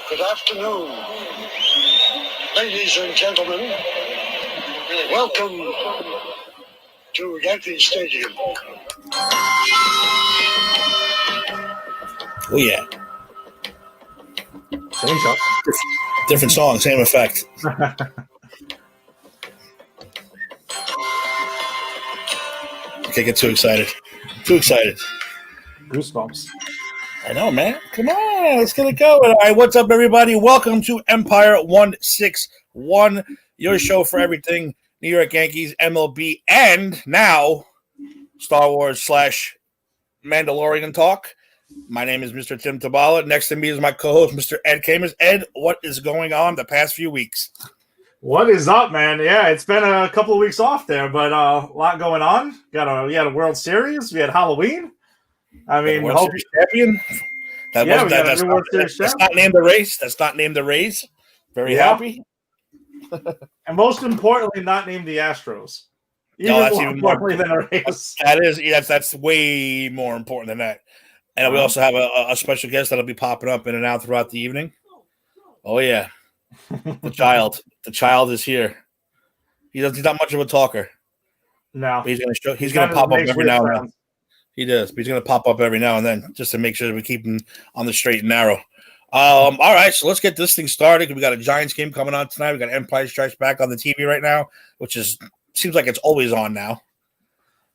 Good afternoon, ladies and gentlemen. Welcome to Yankee Stadium. Oh, yeah. Same shot. Different song, same effect. Can't get too excited. Too excited. Goosebumps. I know, man. Come on, let's get it going. All right, what's up, everybody? Welcome to Empire 161, your show for everything New York Yankees, MLB, and now Star Wars / Mandalorian talk. My name is Mr. Tim Tabala. Next to me is my co-host, Mr. Ed Kamers. Ed, what is going on the past few weeks? What is up, man? Yeah, it's been a couple of weeks off there, but a lot going on. We had a World Series. We had Halloween. I mean, World Series champion. That's not named the race. That's not named the race. Very happy. And most importantly, not named the Astros. That's even more importantly than a race. That's way more important than that. And we also have a special guest that'll be popping up in and out throughout the evening. Oh yeah, the child. The child is here. He's not much of a talker. No, but he's gonna pop up every now and then. He does, but he's gonna pop up every now and then just to make sure that we keep him on the straight and narrow. All right, so let's get this thing started. We got a Giants game coming on tonight. We got Empire Strikes Back on the TV right now, which seems like it's always on now.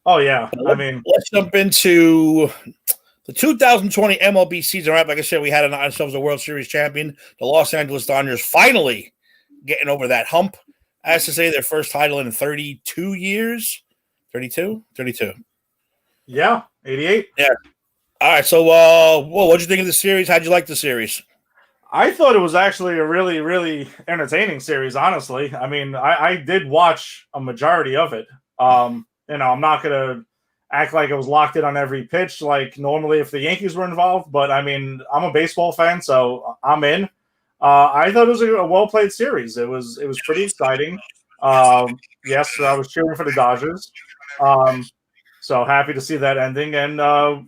Oh yeah, let's jump into the 2020 MLB season. Right, like I said, we had ourselves a World Series champion. The Los Angeles Dodgers finally getting over that hump. As to say, their first title in 32 years. 32. Yeah, 88. Yeah. All right. So, what'd you think of the series? How'd you like the series? I thought it was actually a really, really entertaining series, honestly. I mean, I did watch a majority of it. I'm not going to act like it was locked in on every pitch like normally if the Yankees were involved. But, I mean, I'm a baseball fan, so I'm in. I thought it was a well-played series. It was pretty exciting. Yes, I was cheering for the Dodgers. So happy to see that ending. And,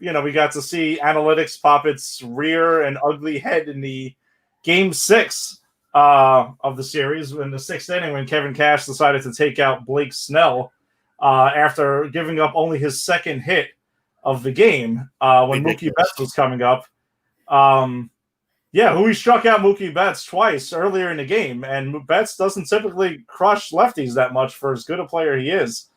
we got to see analytics pop its rear and ugly head in the Game 6 of the series in the sixth inning when Kevin Cash decided to take out Blake Snell after giving up only his second hit of the game when Mookie Betts was coming up. He struck out Mookie Betts twice earlier in the game, and Betts doesn't typically crush lefties that much for as good a player he is.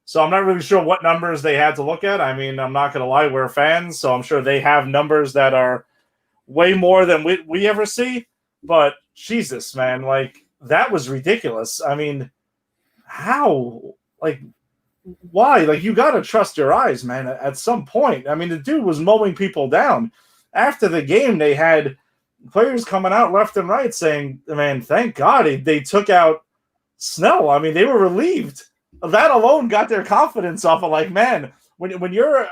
So I'm not really sure what numbers they had to look at. I mean, I'm not going to lie, we're fans, so I'm sure they have numbers that are way more than we ever see. But Jesus, man, that was ridiculous. I mean, how? Why? You got to trust your eyes, man, at some point. I mean, the dude was mowing people down. After the game, they had players coming out left and right saying, man, thank God they took out Snell. I mean, they were relieved. That alone got their confidence up. Man, when your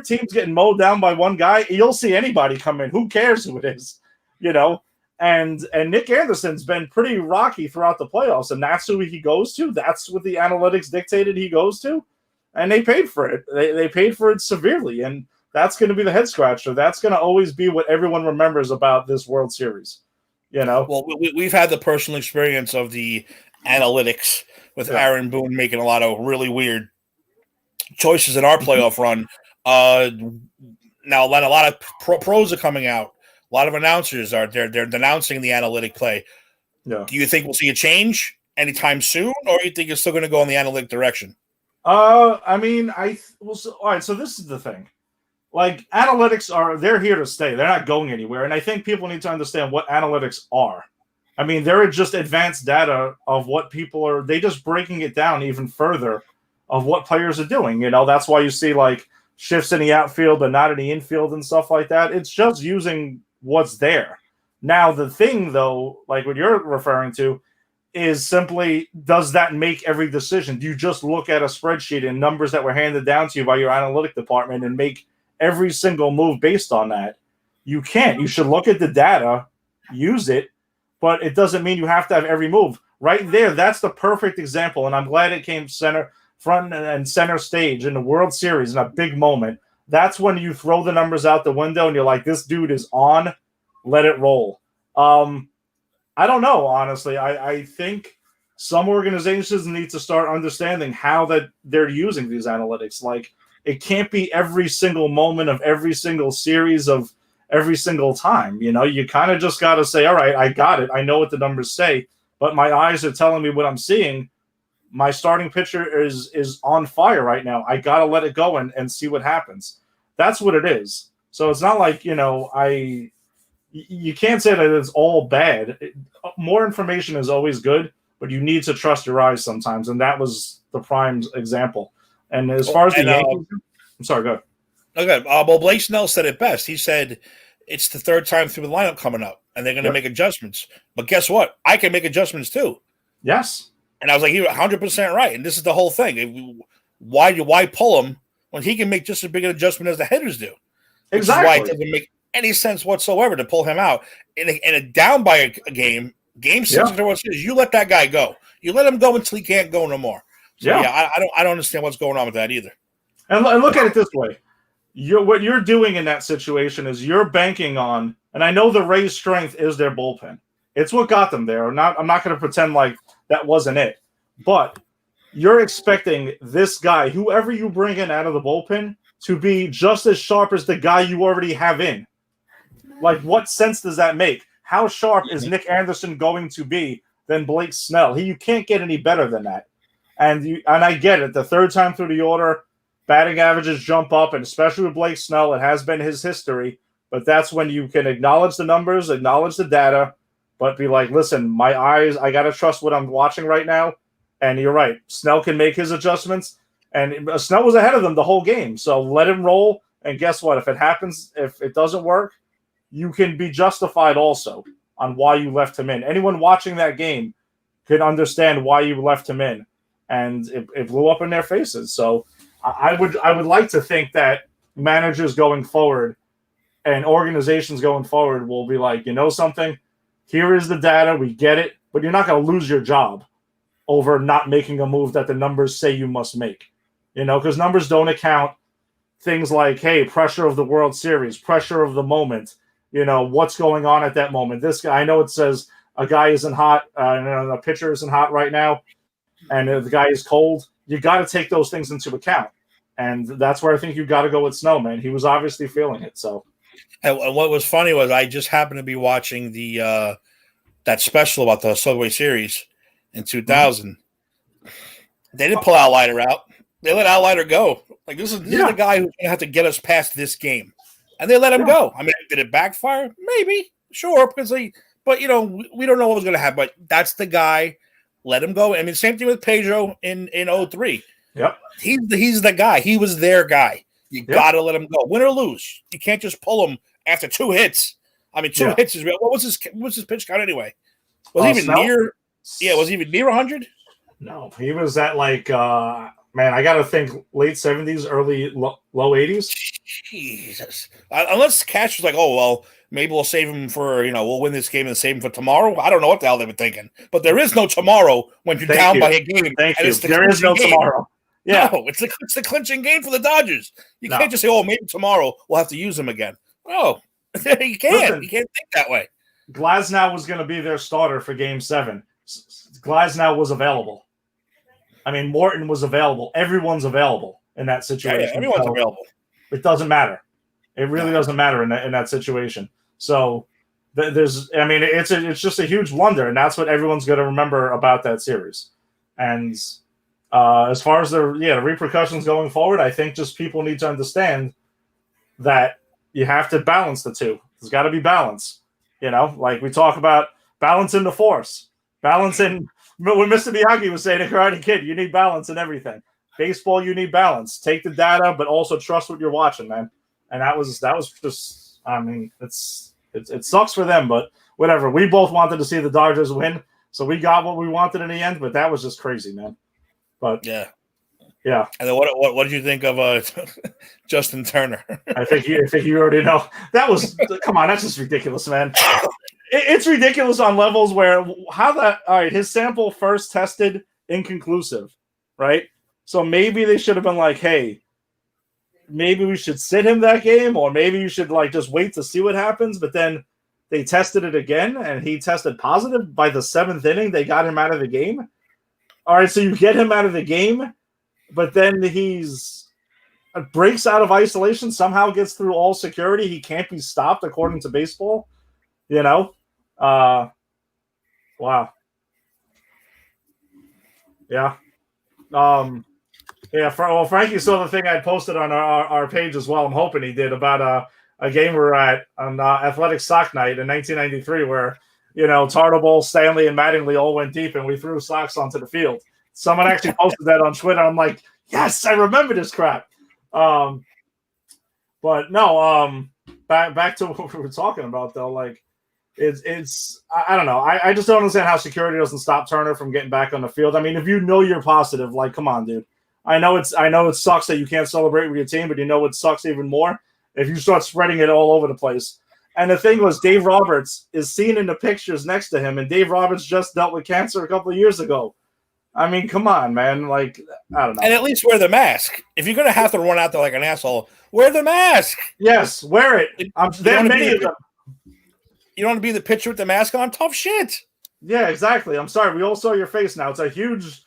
team's getting mowed down by one guy, you'll see anybody come in. Who cares who it is, And Nick Anderson's been pretty rocky throughout the playoffs, and that's who he goes to. That's what the analytics dictated he goes to, and they paid for it. They paid for it severely, and that's going to be the head scratcher. That's going to always be what everyone remembers about this World Series. Well, we've had the personal experience of the analytics with Aaron Boone making a lot of really weird choices in our playoff run. Now, a lot of pros are coming out. A lot of announcers are they're denouncing the analytic play. Yeah. Do you think we'll see a change anytime soon, or do you think it's still going to go in the analytic direction? All right. So this is the thing. Analytics they're here to stay. They're not going anywhere. And I think people need to understand what analytics are. I mean, they're just advanced data of what people are. They just breaking it down even further of what players are doing. That's why you see shifts in the outfield but not in the infield and stuff like that. It's just using what's there. Now, the thing, though, what you're referring to, is simply, does that make every decision? Do you just look at a spreadsheet and numbers that were handed down to you by your analytic department and make every single move based on that? You can't. You should look at the data, use it, but it doesn't mean you have to have every move. Right there, that's the perfect example, and I'm glad it came front and center stage in the World Series in a big moment. that's when you throw the numbers out the window and you're like, this dude is on, let it roll. I don't know, honestly. I think some organizations need to start understanding how that they're using these analytics. Like, it can't be every single moment of every single series of every single time. You know, you kind of just got to say, all right, I got it. I know what the numbers say, but my eyes are telling me what I'm seeing. My starting pitcher is on fire right now. I got to let it go and see what happens. That's what it is. So it's not like, you know, you can't say that it's all bad. More information is always good, but you need to trust your eyes sometimes, and that was the prime example. And as far as the Yankees, I'm sorry, go ahead. Okay, well, Blake Snell said it best. He said it's the third time through the lineup coming up, and they're going to make adjustments. But guess what? I can make adjustments too. Yes. And I was like, he was 100% right. And this is the whole thing. Why pull him when he can make just as big an adjustment as the hitters do? Exactly. Why it doesn't make any sense whatsoever to pull him out in a down by a game 6 or what it is. You let that guy go. You let him go until he can't go no more. So I don't understand what's going on with that either. And look at it this way: what you're doing in that situation is you're banking on, and I know the Rays' strength is their bullpen. It's what got them there. I'm not going to pretend like that wasn't it, but you're expecting this guy, whoever you bring in out of the bullpen, to be just as sharp as the guy you already have in. Like, what sense does that make? How sharp is Nick Anderson going to be than Blake Snell? You can't get any better than that. And I get it. The third time through the order, batting averages jump up, and especially with Blake Snell, it has been his history. But that's when you can acknowledge the numbers, acknowledge the data, but be like, listen, my eyes, I got to trust what I'm watching right now. And you're right. Snell can make his adjustments. And Snell was ahead of them the whole game. So let him roll. And guess what? If it happens, if it doesn't work, you can be justified also on why you left him in. Anyone watching that game could understand why you left him in. And it blew up in their faces. So I would like to think that managers going forward and organizations going forward will be like, you know something? Here is the data. We get it. But you're not going to lose your job over not making a move that the numbers say you must make. You know, because numbers don't account things like, hey, pressure of the World Series, pressure of the moment, you know, what's going on at that moment. This guy, I know it says a guy isn't hot, a pitcher isn't hot right now, and the guy is cold. You got to take those things into account. And that's where I think you got to go with Snow, man. He was obviously feeling it. So, and what was funny was I just happened to be watching the that special about the Subway Series in 2000. They didn't pull Outlighter out. They let Outlighter go. Like, this is the guy who's going to have to get us past this game. And they let him go. I mean, did it backfire? Maybe. Sure. But, you know, we don't know what was going to happen. But that's the guy. Let him go. I mean, same thing with Pedro in 03. Yep. He's the guy. He was their guy. You got to let him go. Win or lose. You can't just pull him after 2 hits. I mean, 2 hits is real. What was his pitch count anyway? Was he even near? Yeah, was he even near 100? No, he was at like man, I got to think late 70s, early low 80s. Jesus. Unless Cash was like, oh, well, maybe we'll save him for, you know, we'll win this game and save him for tomorrow. I don't know what the hell they were thinking. But there is no tomorrow when you're down by a game. Thank you. There is no tomorrow. Yeah. No, it's the clinching game for the Dodgers. You can't just say, oh, maybe tomorrow we'll have to use him again. Oh, you can't. Listen, you can't think that way. Glasnow was going to be their starter for Game 7. Glasnow was available. I mean, Morton was available. Everyone's available in that situation. Yeah, everyone's available. It doesn't matter. It really doesn't matter in that situation. So it's just a huge blunder, and that's what everyone's going to remember about that series. And as far as the repercussions going forward, I think just people need to understand that you have to balance the two. There's got to be balance. You know, like we talk about balancing the force, balancing. When Mr. Miyagi was saying, Karate Kid, you need balance in everything. Baseball, you need balance. Take the data, but also trust what you're watching, man. And that was just. I mean, it sucks for them, but whatever. We both wanted to see the Dodgers win, so we got what we wanted in the end. But that was just crazy, man. But yeah. And then what did you think of Justin Turner? I think you already know. That was come on. That's just ridiculous, man. It's ridiculous on levels where all right, his sample first tested inconclusive, right? So maybe they should have been like, hey, maybe we should sit him that game, or maybe you should like just wait to see what happens. But then they tested it again, and he tested positive. By the 7th inning, they got him out of the game. All right, so you get him out of the game, but then he's breaks out of isolation, somehow gets through all security. He can't be stopped according to baseball. Wow. Yeah. Frankie saw the thing I posted on our page as well. I'm hoping he did about a game we were at on Athletic Sock Night in 1993 where, Tartable, Stanley, and Mattingly all went deep and we threw socks onto the field. Someone actually posted that on Twitter. I'm like, yes, I remember this crap. But no, back to what we were talking about though. Like, I don't know. I just don't understand how security doesn't stop Turner from getting back on the field. I mean, if you know you're positive, like, come on, dude. I know it sucks that you can't celebrate with your team, but it sucks even more if you start spreading it all over the place. And the thing was, Dave Roberts is seen in the pictures next to him, and Dave Roberts just dealt with cancer a couple of years ago. I mean, come on, man. Like, I don't know. And at least wear the mask. If you're going to have to run out there like an asshole, wear the mask. Yes, wear it. There are many of them. You don't want to be the pitcher with the mask on? Tough shit. Yeah, exactly. I'm sorry. We all saw your face now. It's a huge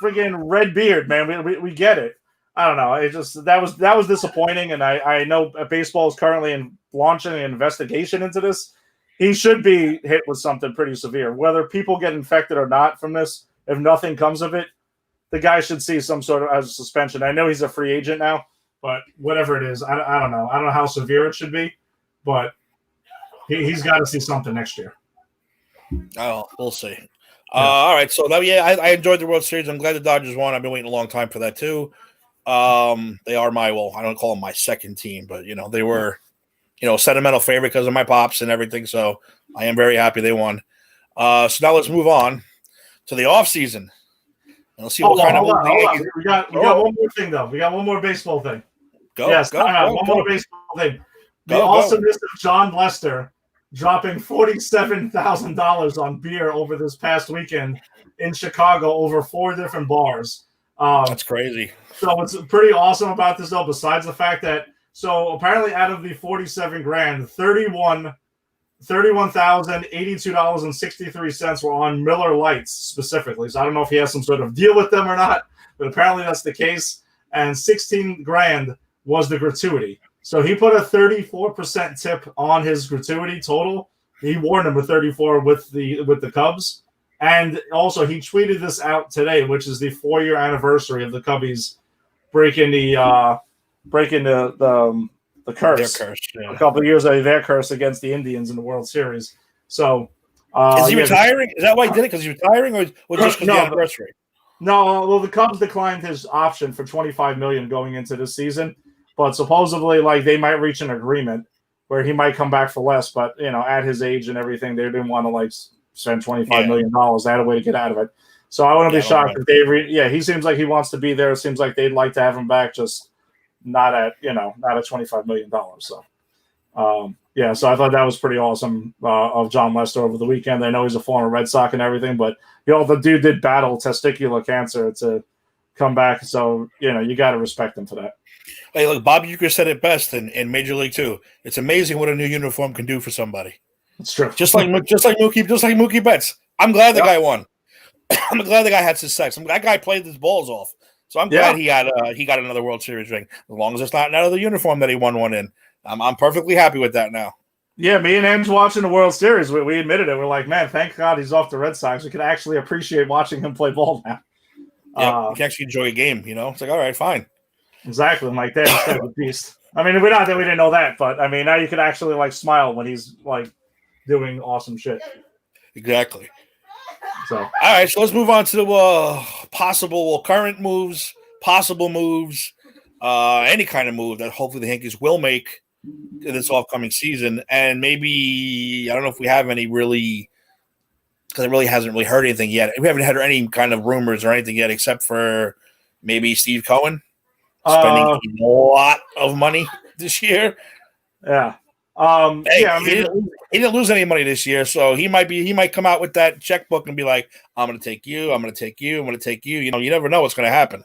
friggin' red beard, man. We get it. I don't know. It just that was disappointing, and I know baseball is currently launching an investigation into this. He should be hit with something pretty severe. Whether people get infected or not from this, if nothing comes of it, the guy should see some sort of as a suspension. I know he's a free agent now, but whatever it is, I don't know. I don't know how severe it should be, but he's got to see something next year. Oh, we'll see. All right. So, I enjoyed the World Series. I'm glad the Dodgers won. I've been waiting a long time for that, too. They are I don't call them my second team, but, they were, sentimental favorite because of my pops and everything. So, I am very happy they won. So, now let's move on to the offseason. Let's see what kind of. Hold on. We got one more thing, though. We got one more baseball thing. One more baseball thing. The awesomeness of John Lester dropping $47,000 on beer over this past weekend in Chicago over 4 different bars. That's crazy. So what's pretty awesome about this, though, besides the fact that, so apparently out of the $47,000, $31,082.63 were on Miller Lights specifically. So I don't know if he has some sort of deal with them or not, but apparently that's the case. And $16,000 was the gratuity. So he put a 34% tip on his gratuity total. He warned him with 34 with the Cubs. And also he tweeted this out today, which is the 4-year anniversary of the Cubbies breaking the curse. Their curse, yeah. A couple of years of their curse against the Indians in the World Series. So is he retiring? Is that why he did it? Because he's retiring, or just because of the anniversary? No, well, the Cubs declined his option for $25 million going into this season. But supposedly, like, they might reach an agreement where he might come back for less. But, at his age and everything, they didn't want to, like, spend $25 million. They had a way to get out of it. So I wouldn't be shocked if they he seems like he wants to be there. It seems like they'd like to have him back, just not at $25 million. So, so I thought that was pretty awesome of John Lester over the weekend. I know he's a former Red Sox and everything, but, the dude did battle testicular cancer to come back. So, you got to respect him for that. Hey, look, Bob Uecker said it best in Major League 2. It's amazing what a new uniform can do for somebody. It's true. Just like Mookie Betts. I'm glad the guy won. I'm glad the guy had success. That guy played his balls off. So I'm glad he got another World Series ring. As long as it's not another uniform that he won one in. I'm perfectly happy with that now. Yeah, me and Ange watching the World Series, we admitted it. We're like, man, thank God he's off the Red Sox. We can actually appreciate watching him play ball now. Yeah, you can actually enjoy a game, It's like, all right, fine. Exactly. I'm like, there's the beast. I mean, we didn't know that, but I mean, now you can actually like smile when he's like doing awesome shit. Exactly. So, all right, so let's move on to the current moves, possible moves, any kind of move that hopefully the Yankees will make in this upcoming season. And maybe, I don't know if we have any really, because it really hasn't really heard anything yet. We haven't heard any kind of rumors or anything yet, except for maybe Steve Cohen spending a lot of money this year. Yeah. He didn't lose any money this year, so he might come out with that checkbook and be like, I'm going to take you, I'm going to take you, I'm going to take you. You never know what's going to happen.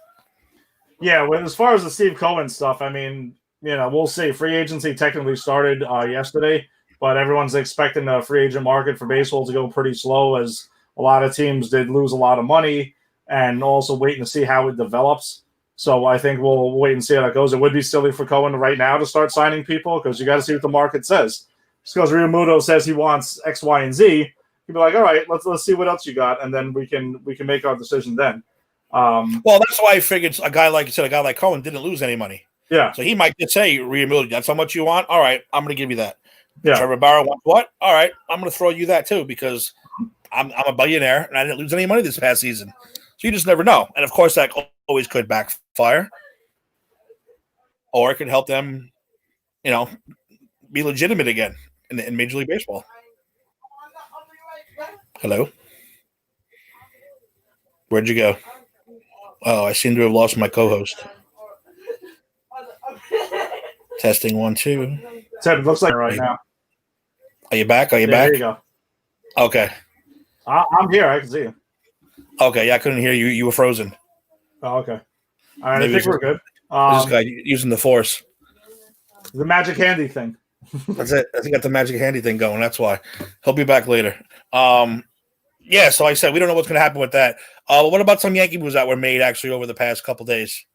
Yeah, well, as far as the Steve Cohen stuff, I mean, we'll see. Free agency technically started yesterday, but everyone's expecting the free agent market for baseball to go pretty slow as a lot of teams did lose a lot of money and also waiting to see how it develops. So I think we'll wait and see how that goes. It would be silly for Cohen right now to start signing people because you got to see what the market says. Just because Realmuto says he wants X, Y, and Z, you'd be like, all right, let's see what else you got, and then we can make our decision then. Well, that's why I figured a guy like Cohen didn't lose any money. Yeah. So he might just say, Realmuto, that's how much you want? All right, I'm going to give you that. Yeah. Trevor Bauer wants what? All right, I'm going to throw you that too because I'm a billionaire and I didn't lose any money this past season. So you just never know. And of course, that always could backfire, or it could help them, be legitimate again in Major League Baseball. Hello? Where'd you go? Oh, I seem to have lost my co-host. Testing 1, 2. Ted, it looks like right now. Are you back? Back? There you go. Okay. I'm here. I can see you. Okay. Yeah, I couldn't hear you. You were frozen. Oh, okay. All right. I think we're good. This guy using the force. The magic handy thing. That's it. I think got the magic handy thing going. That's why. He'll be back later. Yeah, so like I said, we don't know what's going to happen with that. What about some Yankee moves that were made actually over the past couple days?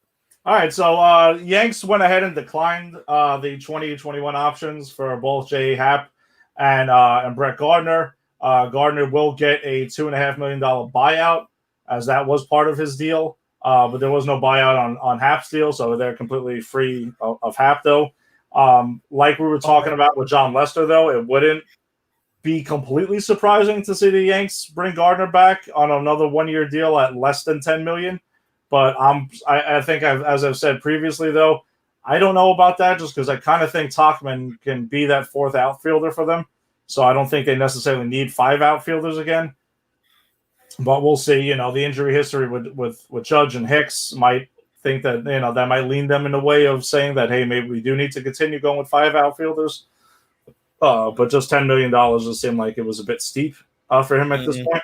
All right, so Yanks went ahead and declined the 2021 options for both J.A. Happ and Brett Gardner. Gardner will get a $2.5 million buyout, as that was part of his deal. But there was no buyout on Happ's deal, so they're completely free of Happ, though. Like we were talking about with John Lester, though, it wouldn't be completely surprising to see the Yanks bring Gardner back on another one-year deal at less than $10 million. But I think, as I've said previously, though, I don't know about that just because I kind of think Tauchman can be that fourth outfielder for them. So I don't think they necessarily need 5 outfielders again. But we'll see. The injury history with Judge and Hicks might think that, that might lean them in a way of saying that, hey, maybe we do need to continue going with 5 outfielders. But just $10 million just seemed like it was a bit steep for him at this point.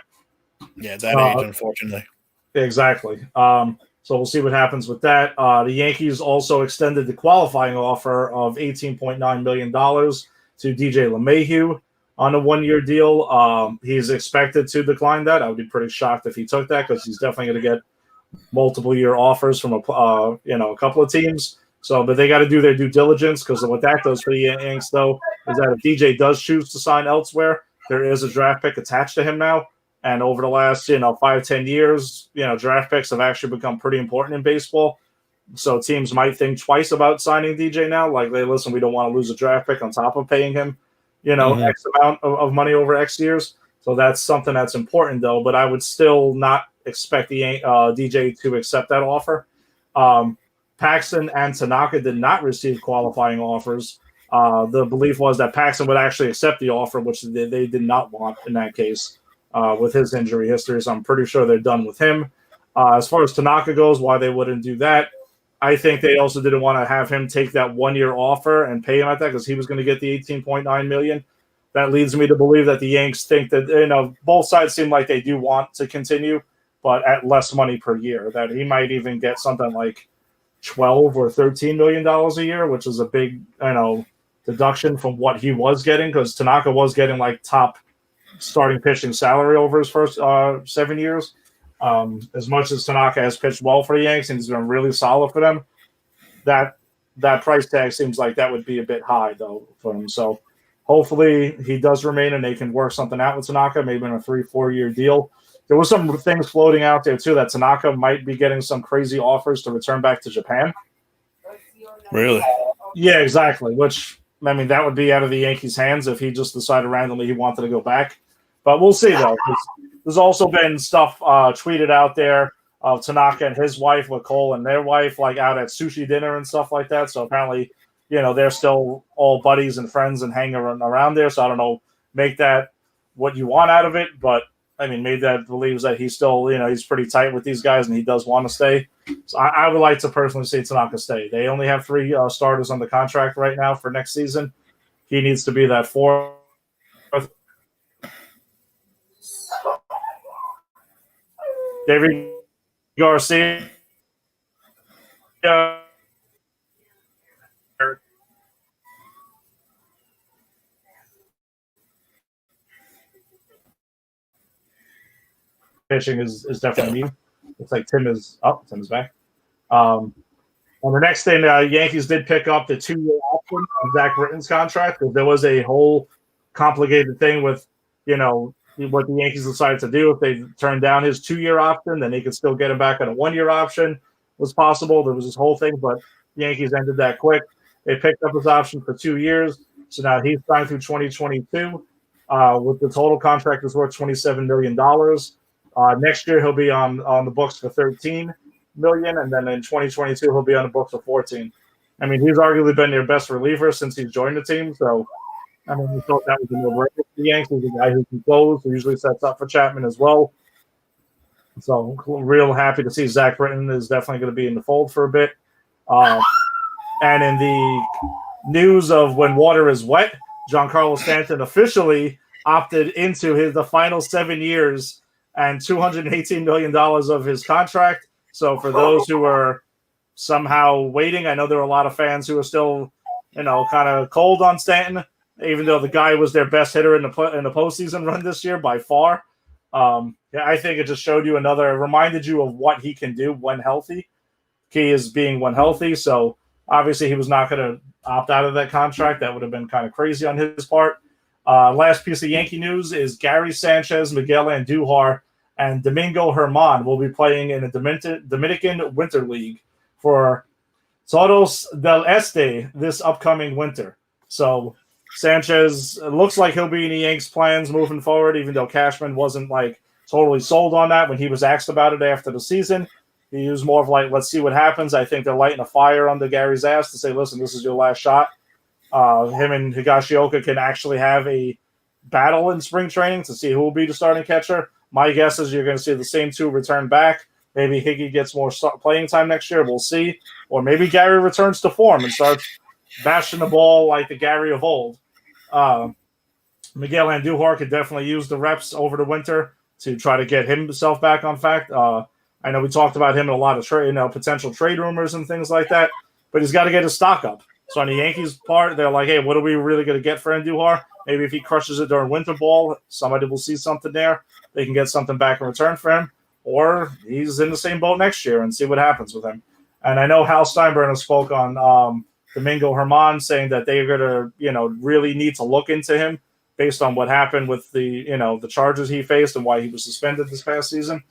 Yeah, that age, unfortunately. Exactly. So we'll see what happens with that. The Yankees also extended the qualifying offer of $18.9 million to DJ LeMahieu on a one-year deal. He's expected to decline that. I would be pretty shocked if he took that because he's definitely going to get multiple-year offers from a couple of teams. So, but they got to do their due diligence because what that does for the Yanks, though, is that if DJ does choose to sign elsewhere, there is a draft pick attached to him now. And over the last, 5-10 years, draft picks have actually become pretty important in baseball. So teams might think twice about signing DJ now. Like, they listen, we don't want to lose a draft pick on top of paying him, X amount of money over X years. So that's something that's important, though. But I would still not expect the DJ to accept that offer. Paxton and Tanaka did not receive qualifying offers. The belief was that Paxton would actually accept the offer, which they did not want in that case. With his injury history, so I'm pretty sure they're done with him. As far as Tanaka goes, why they wouldn't do that, I think they also didn't want to have him take that one-year offer and pay him at that because he was going to get the $18.9 million. That leads me to believe that the Yanks think that both sides seem like they do want to continue, but at less money per year. That he might even get something like $12 or $13 million a year, which is a big deduction from what he was getting because Tanaka was getting like top starting pitching salary over his first 7 years. As much as Tanaka has pitched well for the Yanks and he's been really solid for them, that price tag seems like that would be a bit high though for him. So hopefully he does remain and they can work something out with Tanaka, maybe in a 3-4 year deal. There was some things floating out there too that Tanaka might be getting some crazy offers to return back to Japan. Really? Yeah, exactly. Which, I mean, that would be out of the Yankees' hands if he just decided randomly he wanted to go back. But we'll see, though. There's also been stuff tweeted out there of Tanaka and his wife with Cole and their wife, like out at sushi dinner and stuff like that. So apparently, they're still all buddies and friends and hanging around there. So I don't know, make that what you want out of it. But, I mean, maybe that believes that he's still, he's pretty tight with these guys and he does want to stay. So I would like to personally see Tanaka stay. They only have 3 starters on the contract right now for next season. He needs to be that 4th. David Garcia. pitching is definitely needed. Looks like Tim is up. Tim's back. And the next thing, Yankees did pick up the 2-year option on Zach Britton's contract. There was a whole complicated thing with, what the Yankees decided to do. If they turned down his 2-year option, then they could still get him back on a 1-year option. Was possible. There was this whole thing, but the Yankees ended that quick. They picked up his option for 2 years, so now he's signed through 2022. With the total contract is worth $27 million. Next year he'll be on the books for $13 million, and then in 2022 he'll be on the books for $14. I mean, he's arguably been their best reliever since he's joined the team. So, I mean, we thought that was a no-brainer for the Yankees. A guy who can close, who usually sets up for Chapman as well. So, real happy to see Zach Britton is definitely going to be in the fold for a bit. And in the news of when water is wet, Giancarlo Stanton officially opted into the final 7 years and $218 million of his contract. So for those who are somehow waiting, I know there are a lot of fans who are still, kind of cold on Stanton, even though the guy was their best hitter in the postseason run this year by far. I think it just reminded you of what he can do when healthy. Key is being when healthy. So obviously he was not going to opt out of that contract. That would have been kind of crazy on his part. Last piece of Yankee news is Gary Sanchez, Miguel Andujar, and Domingo Germán will be playing in a Dominican Winter League for Toros del Este this upcoming winter. So Sanchez looks like he'll be in the Yanks' plans moving forward, even though Cashman wasn't totally sold on that when he was asked about it after the season. He was more of let's see what happens. I think they're lighting a fire under Gary's ass to say, listen, this is your last shot. Him and Higashioka can actually have a battle in spring training to see who will be the starting catcher. My guess is you're going to see the same two return back. Maybe Higgy gets more playing time next year. We'll see. Or maybe Gary returns to form and starts bashing the ball like the Gary of old. Miguel Andujar could definitely use the reps over the winter to try to get himself back on fact. I know we talked about him in a lot of potential trade rumors and things like that, but he's got to get his stock up. So on the Yankees' part, they're like, hey, what are we really going to get for Andujar? Maybe if he crushes it during winter ball, somebody will see something there. They can get something back in return for him. Or he's in the same boat next year and see what happens with him. And I know Hal Steinbrenner spoke on Domingo Germán saying that they're going to, really need to look into him based on what happened with the charges he faced and why he was suspended this past season.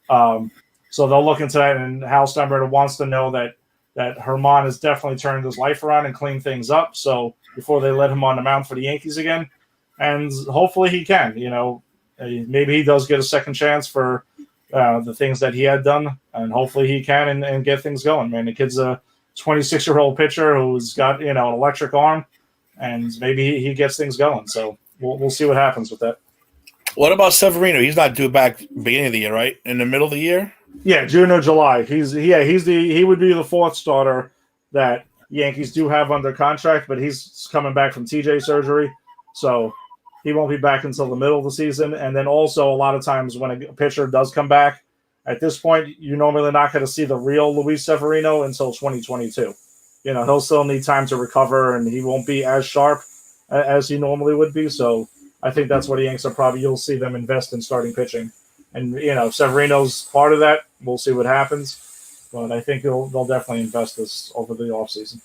So they'll look into that, and Hal Steinbrenner wants to know that Germán has definitely turned his life around and cleaned things up. So before they let him on the mound for the Yankees again, and hopefully he can. Maybe he does get a second chance for the things that he had done, and hopefully he can and get things going. Man, the kid's a 26-year-old pitcher who's got an electric arm, and maybe he gets things going. So we'll see what happens with that. What about Severino? He's not due back beginning of the year, right? In the middle of the year? Yeah, June or July. He would be the fourth starter that Yankees do have under contract, but he's coming back from TJ surgery, so he won't be back until the middle of the season. And then also a lot of times when a pitcher does come back, at this point you're normally not going to see the real Luis Severino until 2022. He'll still need time to recover, and he won't be as sharp as he normally would be. So I think that's what the Yanks are you'll see them invest in starting pitching. And, Severino's part of that. We'll see what happens. But I think they'll definitely invest this over the offseason.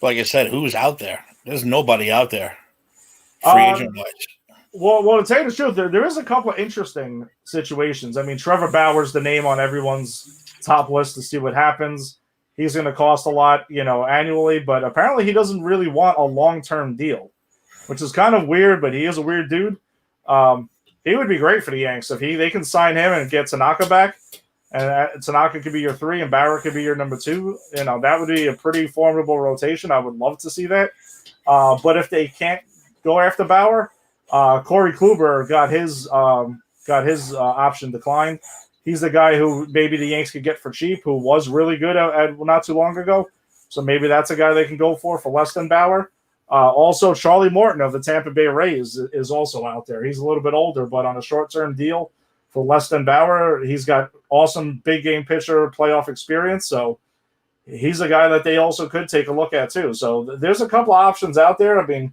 Like I said, who's out there? There's nobody out there. Free agent wise. Well, to tell you the truth, there is a couple of interesting situations. I mean, Trevor Bauer's the name on everyone's top list to see what happens. He's going to cost a lot, annually. But apparently he doesn't really want a long-term deal, which is kind of weird, but he is a weird dude. He would be great for the Yanks if they can sign him and get Tanaka back, and Tanaka could be your 3 and Bauer could be your number 2. That would be a pretty formidable rotation. I would love to see that. But if they can't go after Bauer, Corey Kluber got his option declined. He's the guy who maybe the Yanks could get for cheap, who was really good at not too long ago. So maybe that's a guy they can go for less than Bauer. Also, Charlie Morton of the Tampa Bay Rays is also out there. He's a little bit older, but on a short-term deal for less than Bauer. He's got awesome big-game pitcher playoff experience. So he's a guy that they also could take a look at too. So there's a couple of options out there. I mean,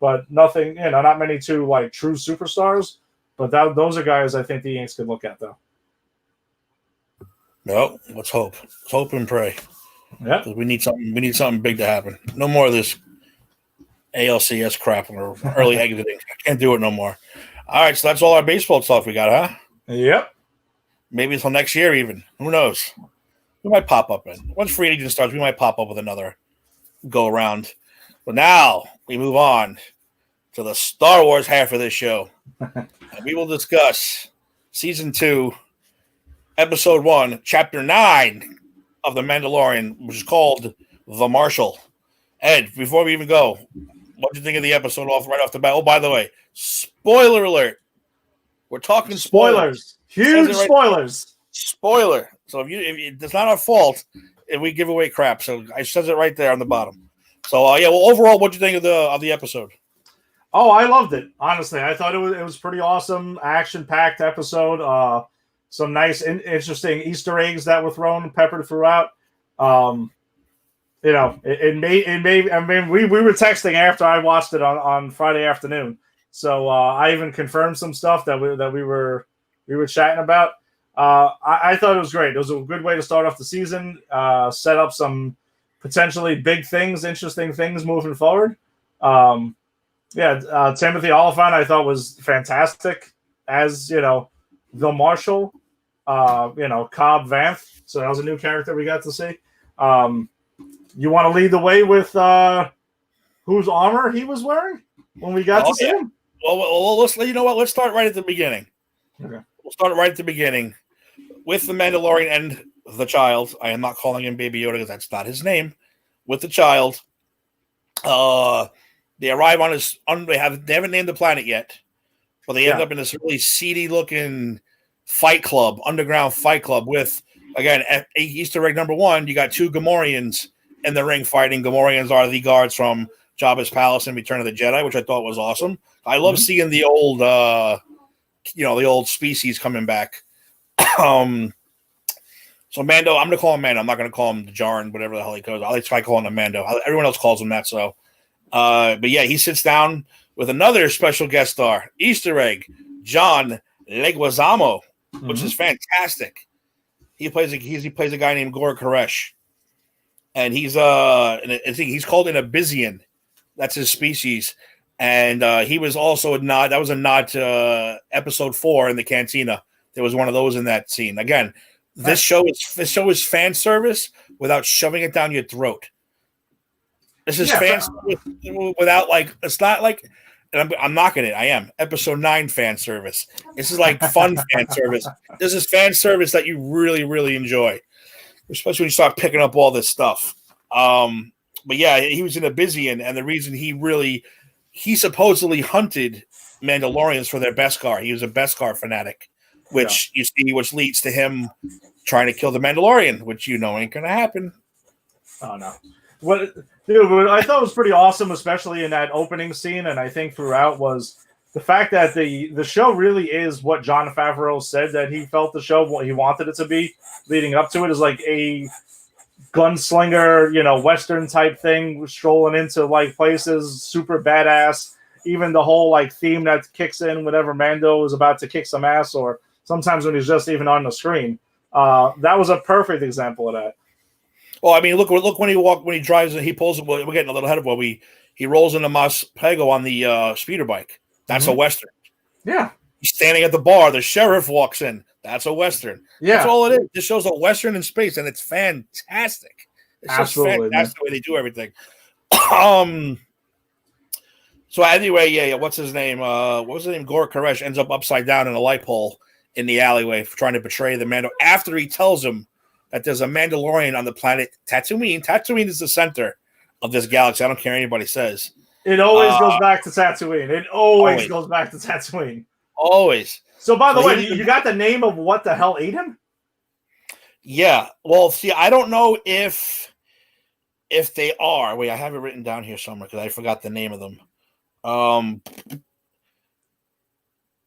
but nothing, not many true superstars. But those are guys I think the Yanks could look at though. No, let's hope. Let's hope and pray. Yeah, we need something. We need something big to happen. No more of this ALCS crap or early exiting. I can't do it no more. All right, so that's all our baseball stuff we got, huh? Yep. Maybe until next year, even. Who knows? We might pop up in. Once free agent starts, we might pop up with another go around. But now we move on to the Star Wars half of this show. And we will discuss Season 2, Episode 1, Chapter 9 of The Mandalorian, which is called The Marshal. Ed, before we even go, what do you think of the episode right off the bat? Oh, by the way, spoiler alert. We're talking spoilers. Huge spoilers. Spoiler. So if it's not our fault if we give away crap. So I says it right there on the bottom. So overall, what do you think of the episode? Oh, I loved it. Honestly, I thought it was pretty awesome, action-packed episode. Some nice, interesting Easter eggs that were peppered throughout. It made. I mean, we were texting after I watched it on Friday afternoon. So I even confirmed some stuff that we were chatting about. I thought it was great. It was a good way to start off the season. Set up some potentially big things, interesting things moving forward. Timothy Oliphant I thought was fantastic as the Marshal. Cobb Vanth. So that was a new character we got to see. You want to lead the way with whose armor he was wearing when we got to see him? Well, let's start right at the beginning. Okay. We'll start right at the beginning with the Mandalorian and the child. I am not calling him Baby Yoda because that's not his name. With the child, they arrive on they haven't named the planet yet, but they end up in this really seedy looking underground fight club with, again, Easter egg number 1. You got 2 Gamorreans in the ring fighting. Gamorreans are the guards from Jabba's palace in Return of the Jedi, which I thought was awesome. I love seeing the old, the old species coming back. So Mando, I'm going to call him Mando. I'm not going to call him Djarin, whatever the hell he goes. I'll try calling him Mando. Everyone else calls him that. So, but yeah, he sits down with another special guest star, Easter egg, John Leguizamo, which is fantastic. He plays a guy named Gor Koresh, and he's called an Abyssian. That's his species, and he was also a nod. That was a nod to Episode 4 in the Cantina. There was one of those in that scene. Again, this show is fan service without shoving it down your throat. This is fan service without it's not like. And I'm knocking it. I am. Episode 9 fan service. This is like fun fan service. This is fan service that you really, really enjoy, especially when you start picking up all this stuff. But yeah, he was in Abyssian, and the reason he supposedly hunted Mandalorians for their Beskar. He was a Beskar fanatic, which which leads to him trying to kill the Mandalorian, which ain't gonna happen. Oh no. What I thought was pretty awesome, especially in that opening scene, and I think throughout, was the fact that the show really is what Jon Favreau said that he felt the show, what he wanted it to be, leading up to it, is like a gunslinger, Western type thing, strolling into places, super badass. Even the whole theme that kicks in whenever Mando is about to kick some ass, or sometimes when he's just even on the screen. That was a perfect example of that. Well, I mean, look when he drives and he pulls. We're getting a little ahead of he rolls into Mas Pego on the speeder bike. That's a Western. Yeah. He's standing at the bar. The sheriff walks in. That's a Western. Yeah. That's all it is. This shows a Western in space, and it's fantastic. It's Absolutely, just fantastic the way they do everything. So anyway, what's his name? What was his name? Gor Koresh ends up upside down in a light pole in the alleyway trying to betray the Mando after he tells him that there's a Mandalorian on the planet Tatooine. Tatooine is the center of this galaxy. I don't care what anybody says. It always goes back to Tatooine. It always goes back to Tatooine. Always. So, by the way, you got the name of what the hell ate him? Yeah. Well, see, I don't know if they are. Wait, I have it written down here somewhere because I forgot the name of them.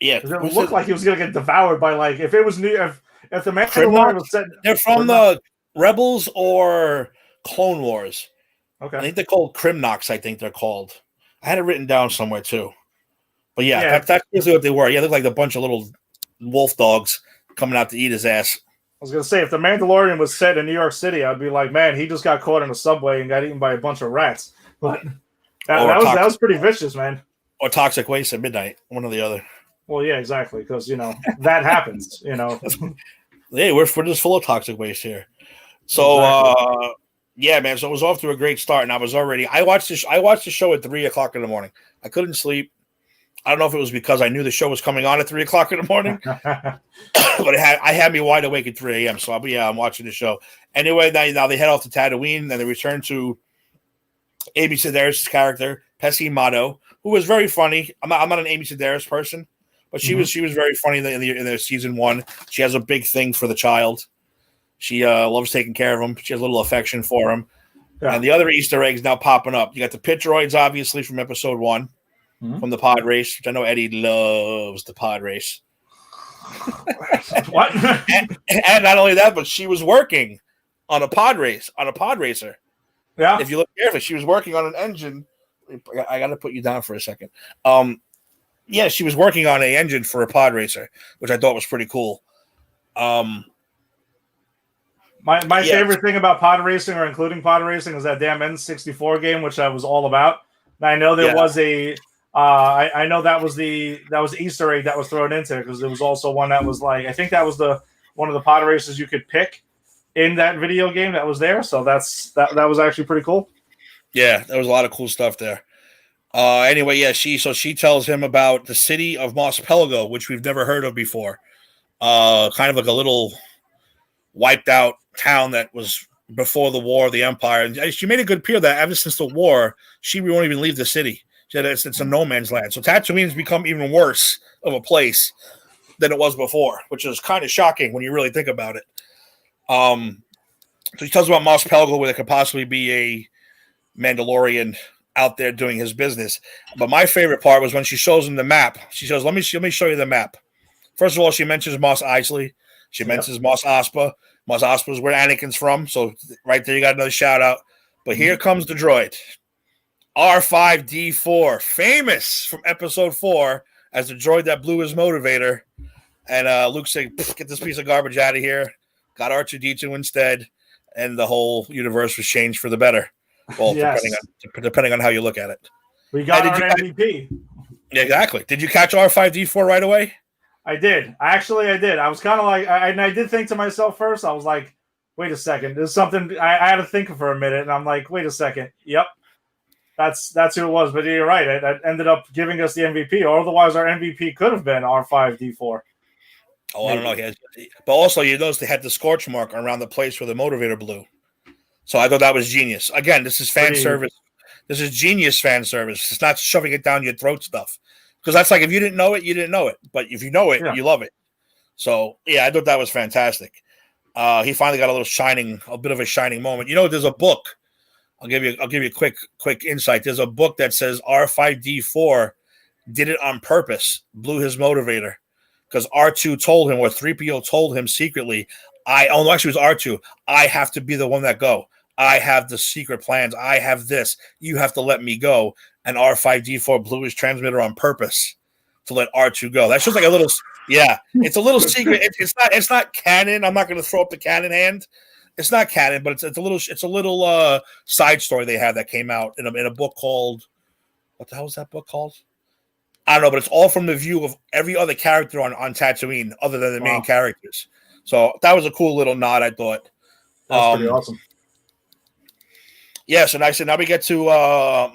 Yeah. It looked like he was going to get devoured by, if it was new. If the Mandalorian was set, they're from the Rebels or Clone Wars. Okay. I think they're called Crimnox. I think they're called. I had it written down somewhere too. But yeah, Yeah. that's basically what they were. Yeah, they look like a bunch of little wolf dogs coming out to eat his ass. I was gonna say, if the Mandalorian was set in New York City, I'd be like, man, he just got caught in a subway and got eaten by a bunch of rats. But that was pretty vicious, man. Or toxic waste at midnight, one or the other. Well, yeah, exactly, because that happens. Hey, we're just full of toxic waste here. So, exactly. Yeah, man. So it was off to a great start, and I watched the show at 3:00 in the morning. I couldn't sleep. I don't know if it was because I knew the show was coming on at 3:00 in the morning, but I had me wide awake at 3 a.m. So I'm watching the show. Anyway, now they head off to Tatooine, and they return to Amy Sedaris' character, Pesci Motto, who was very funny. I'm not an Amy Sedaris person, but she was very funny in the season 1. She has a big thing for the child. She loves taking care of him. She has a little affection for him. Yeah. And the other Easter eggs now popping up. You got the pit droids, obviously, from episode 1, from the pod race, which I know Eddie loves the pod race. What? and not only that, but she was working on a pod racer. Yeah. If you look carefully, she was working on an engine. I got to put you down for a second. Yeah, she was working on an engine for a pod racer, which I thought was pretty cool. My favorite thing about pod racing, or including pod racing, is that damn N64 game, which I was all about. And I know there was a, I know that was the Easter egg that was thrown into it, because there was also one that was like, I think that was one of the pod races you could pick in that video game that was there. So that was actually pretty cool. Yeah, there was a lot of cool stuff there. Anyway, yeah, she tells him about the city of Mos Pelgo, which we've never heard of before. Kind of like a little wiped out town that was before the war of the Empire. And she made a good appeal that ever since the war, she won't even leave the city. She said it's a no man's land. So Tatooine has become even worse of a place than it was before, which is kind of shocking when you really think about it. So she tells about Mos Pelgo, where there could possibly be a Mandalorian out there doing his business. But my favorite part was when she shows him the map. She says, let me show you the map. First of all, she mentions Mos Eisley. She mentions Mos Espa. Mos Espa is where Anakin's from. So right there, you got another shout out. But here comes the droid. R5-D4, famous from episode 4 as the droid that blew his motivator. And Luke said, get this piece of garbage out of here. Got R2-D2 instead. And the whole universe was changed for the better. Well, depending on how you look at it. We got our MVP. Yeah, exactly. Did you catch R5-D4 right away? I did. I did. I was kind of like, I did think to myself first. I was like, wait a second. There's something. I had to think for a minute, and I'm like, wait a second. Yep, that's who it was. But you're right. It ended up giving us the MVP, or otherwise our MVP could have been R5-D4. Oh, I don't know. But also, you notice they had the scorch mark around the place where the motivator blew. So I thought that was genius. Again, this is fan service. This is genius fan service. It's not shoving it down your throat stuff. Because that's like, if you didn't know it, you didn't know it. But if you know it, you love it. So, yeah, I thought that was fantastic. He finally got a bit of a shining moment. You know, there's a book. I'll give you a quick insight. There's a book that says R5-D4 did it on purpose, blew his motivator. Because R2 told him, or 3PO told him secretly, actually it was R2, I have to be the one that go. I have the secret plans. I have this. You have to let me go. And R5-D4 blew his transmitter on purpose to let R2 go. That's just like a little, it's a little secret. It's not canon. I'm not going to throw up the canon hand. It's not canon, but it's a little side story they had that came out in a book called, what the hell was that book called? I don't know, but it's all from the view of every other character on Tatooine other than the main characters. So that was a cool little nod, I thought. That's pretty awesome. Yeah, so now we get to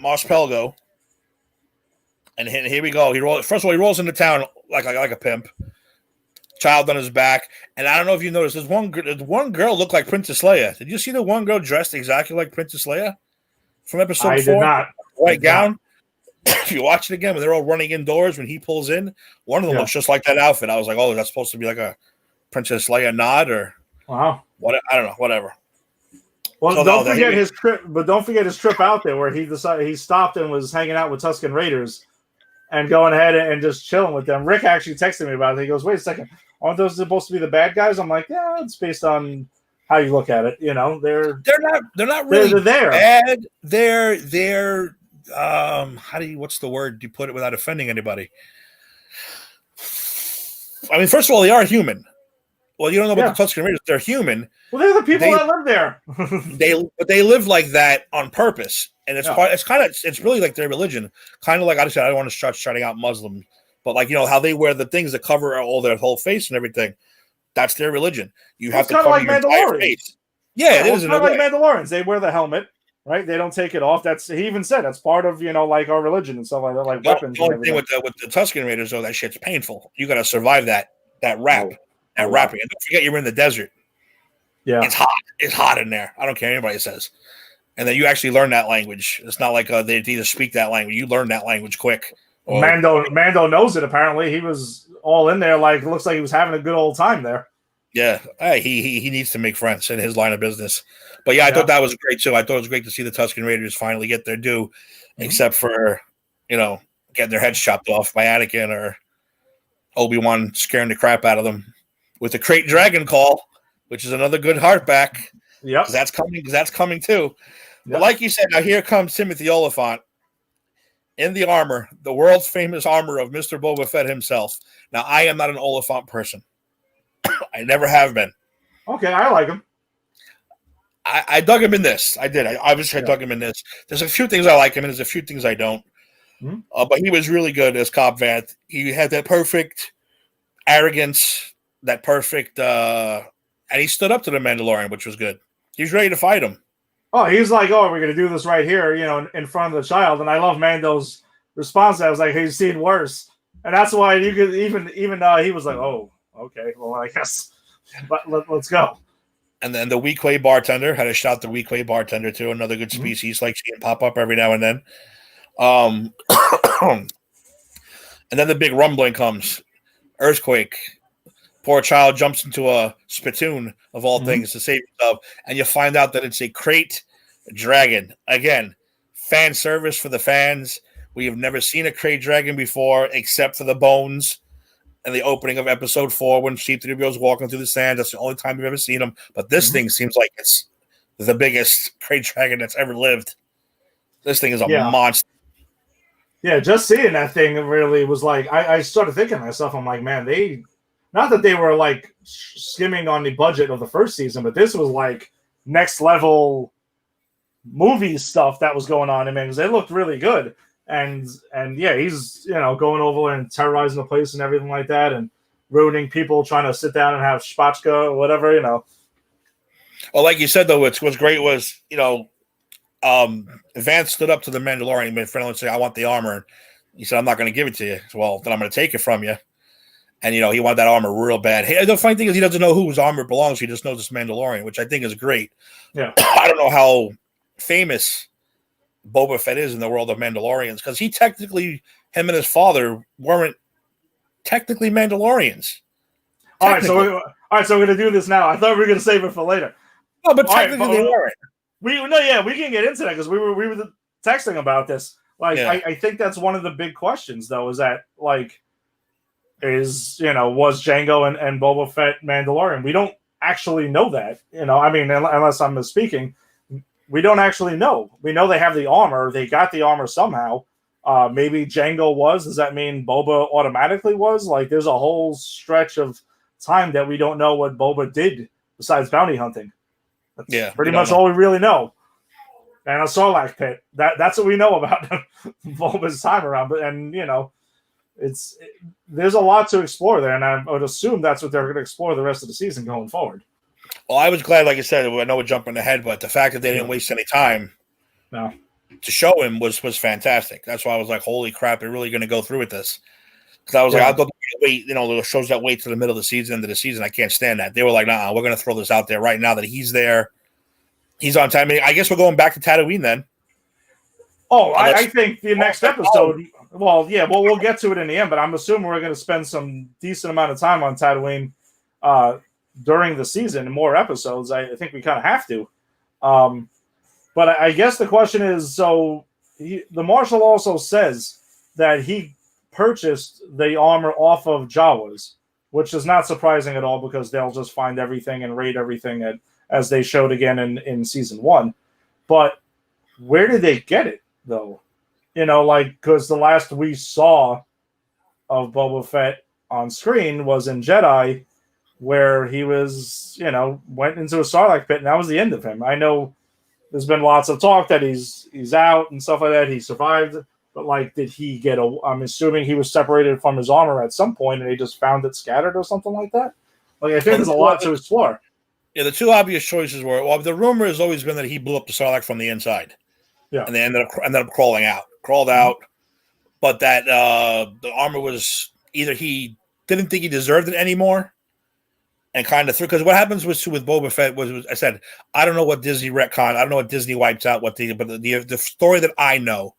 Mos Pelgo. And here we go. First of all, he rolls into town like a pimp. Child on his back. And I don't know if you noticed, there's one girl looked like Princess Leia. Did you see the one girl dressed exactly like Princess Leia from episode 4? I did not. White gown. If you watch it again, when they're all running indoors, when he pulls in, one of them looks just like that outfit. I was like, oh, is that supposed to be like a Princess Leia nod or what? I don't know, whatever. Well, so don't forget his trip. But don't forget his trip out there, where he stopped and was hanging out with Tusken Raiders, and going ahead and just chilling with them. Rick actually texted me about it. He goes, "Wait a second, aren't those supposed to be the bad guys?" I'm like, "Yeah, it's based on how you look at it. They're not really there. bad. They're what's the word you put it without offending anybody? I mean, first of all, they are human. Well, you don't know about the Tuscan Raiders. They're human. Well, they're the people that live there. they live like that on purpose, and it's really like their religion. Kind of like I said, I don't want to start shouting out Muslims, but like how they wear the things that cover all their whole face and everything. That's their religion. You have to cover your entire face. Yeah, it is. It's kind of like Mandalorians. They wear the helmet, right? They don't take it off. He even said that's part of like our religion and stuff like that, like weapons. The only thing with the Tuscan Raiders, though, that shit's painful. You got to survive that wrap. Wrapping. And don't forget you're in the desert. Yeah. It's hot. It's hot in there. I don't care what anybody says. And then you actually learn that language. It's not like they either speak that language. You learn that language quick. Mando knows it, apparently. He was all in there. Like, looks like he was having a good old time there. Yeah. He needs to make friends in his line of business. But yeah, I thought that was great too. I thought it was great to see the Tuscan Raiders finally get their due, except for, getting their heads chopped off by Anakin or Obi-Wan scaring the crap out of them with the Crate Dragon call, which is another good heartback. Yeah, that's coming too. Yep. But like you said, now here comes Timothy Oliphant in the armor, the world's famous armor of Mr. Boba Fett himself. Now, I am not an Oliphant person. I never have been. Okay, I like him. I dug him in this. I did. I dug him in this. There's a few things I like him, and there's a few things I don't. Mm-hmm. But he was really good as Cobb Vanth. He had that perfect arrogance, that perfect, and he stood up to the Mandalorian, which was good. He was ready to fight him. Oh, he's like, we're going to do this right here, in front of the child. And I love Mando's response. I was like, he's seen worse. And that's why you could even he was like, oh, okay, well, I guess, but let's go. And then the Weequay bartender, had a shout to Weequay bartender too, another good species, like seeing pop up every now and then. And then the big rumbling comes. Earthquake. Poor child jumps into a spittoon of all things to save himself, and you find out that it's a Crate Dragon. Again, fan service for the fans. We have never seen a Crate Dragon before, except for the bones and the opening of episode 4 when C-3PO was walking through the sand. That's the only time we've ever seen him. But this thing seems like it's the biggest Crate Dragon that's ever lived. This thing is a monster. Yeah, just seeing that thing really was like, I started thinking to myself, I'm like, man, not that they were like skimming on the budget of the first season, but this was like next level movie stuff that was going on. I mean, because they looked really good. And yeah, he's, going over and terrorizing the place and everything like that, and ruining people trying to sit down and have spatchka or whatever, Well, like you said, though, what's great was, Vance stood up to the Mandalorian, made friendly, and said, I want the armor. He said, I'm not going to give it to you. Well, then I'm going to take it from you. And, he wanted that armor real bad. Hey, the funny thing is he doesn't know whose armor belongs. He just knows it's Mandalorian, which I think is great. Yeah. I don't know how famous Boba Fett is in the world of Mandalorians, because him and his father weren't technically Mandalorians. All right, so we're going to do this now. I thought we were going to save it for later. No, but technically they weren't. We can get into that because we were texting about this. Like, I think that's one of the big questions, though, is that, like, was Jango and Boba Fett Mandalorian? We don't actually know that, I mean, unless I'm misspeaking, we don't actually know. We know they have the armor. They got the armor somehow. Maybe Jango was. Does that mean Boba automatically was? Like, there's a whole stretch of time that we don't know what Boba did besides bounty hunting. That's pretty much all we really know. And a Sarlacc pit. That's what we know about Boba's time around. And there's a lot to explore there, and I would assume that's what they're going to explore the rest of the season going forward. Well, I was glad, like I said, I know we're jumping ahead, but the fact that they didn't waste any time to show him was fantastic. That's why I was like, holy crap, they're really going to go through with this. Because I was like, I thought wait, the shows that wait to the middle of the season, end of the season, I can't stand that. They were like, nah, we're going to throw this out there right now that he's there. He's on time. I guess we're going back to Tatooine then. Oh, I think the next episode, we'll get to it in the end, but I'm assuming we're going to spend some decent amount of time on Tatooine during the season, more episodes. I think we kind of have to. But I guess the question is, so the Marshal also says that he purchased the armor off of Jawas, which is not surprising at all because they'll just find everything and raid everything as they showed again in season 1. But where did they get it though? Because the last we saw of Boba Fett on screen was in Jedi, where he was, went into a Sarlacc pit, and that was the end of him. I know there's been lots of talk that he's out and stuff like that. He survived, but did he get I'm assuming he was separated from his armor at some point, and they just found it scattered or something like that. I think there's a lot to explore. Yeah, the two obvious choices were, the rumor has always been that he blew up the Sarlacc from the inside. Yeah, and they ended up crawled out, but that the armor was either he didn't think he deserved it anymore, and kind of threw. Because what happens with Boba Fett was I said I don't know what Disney retcon, I don't know what Disney wipes out, but the story that I know,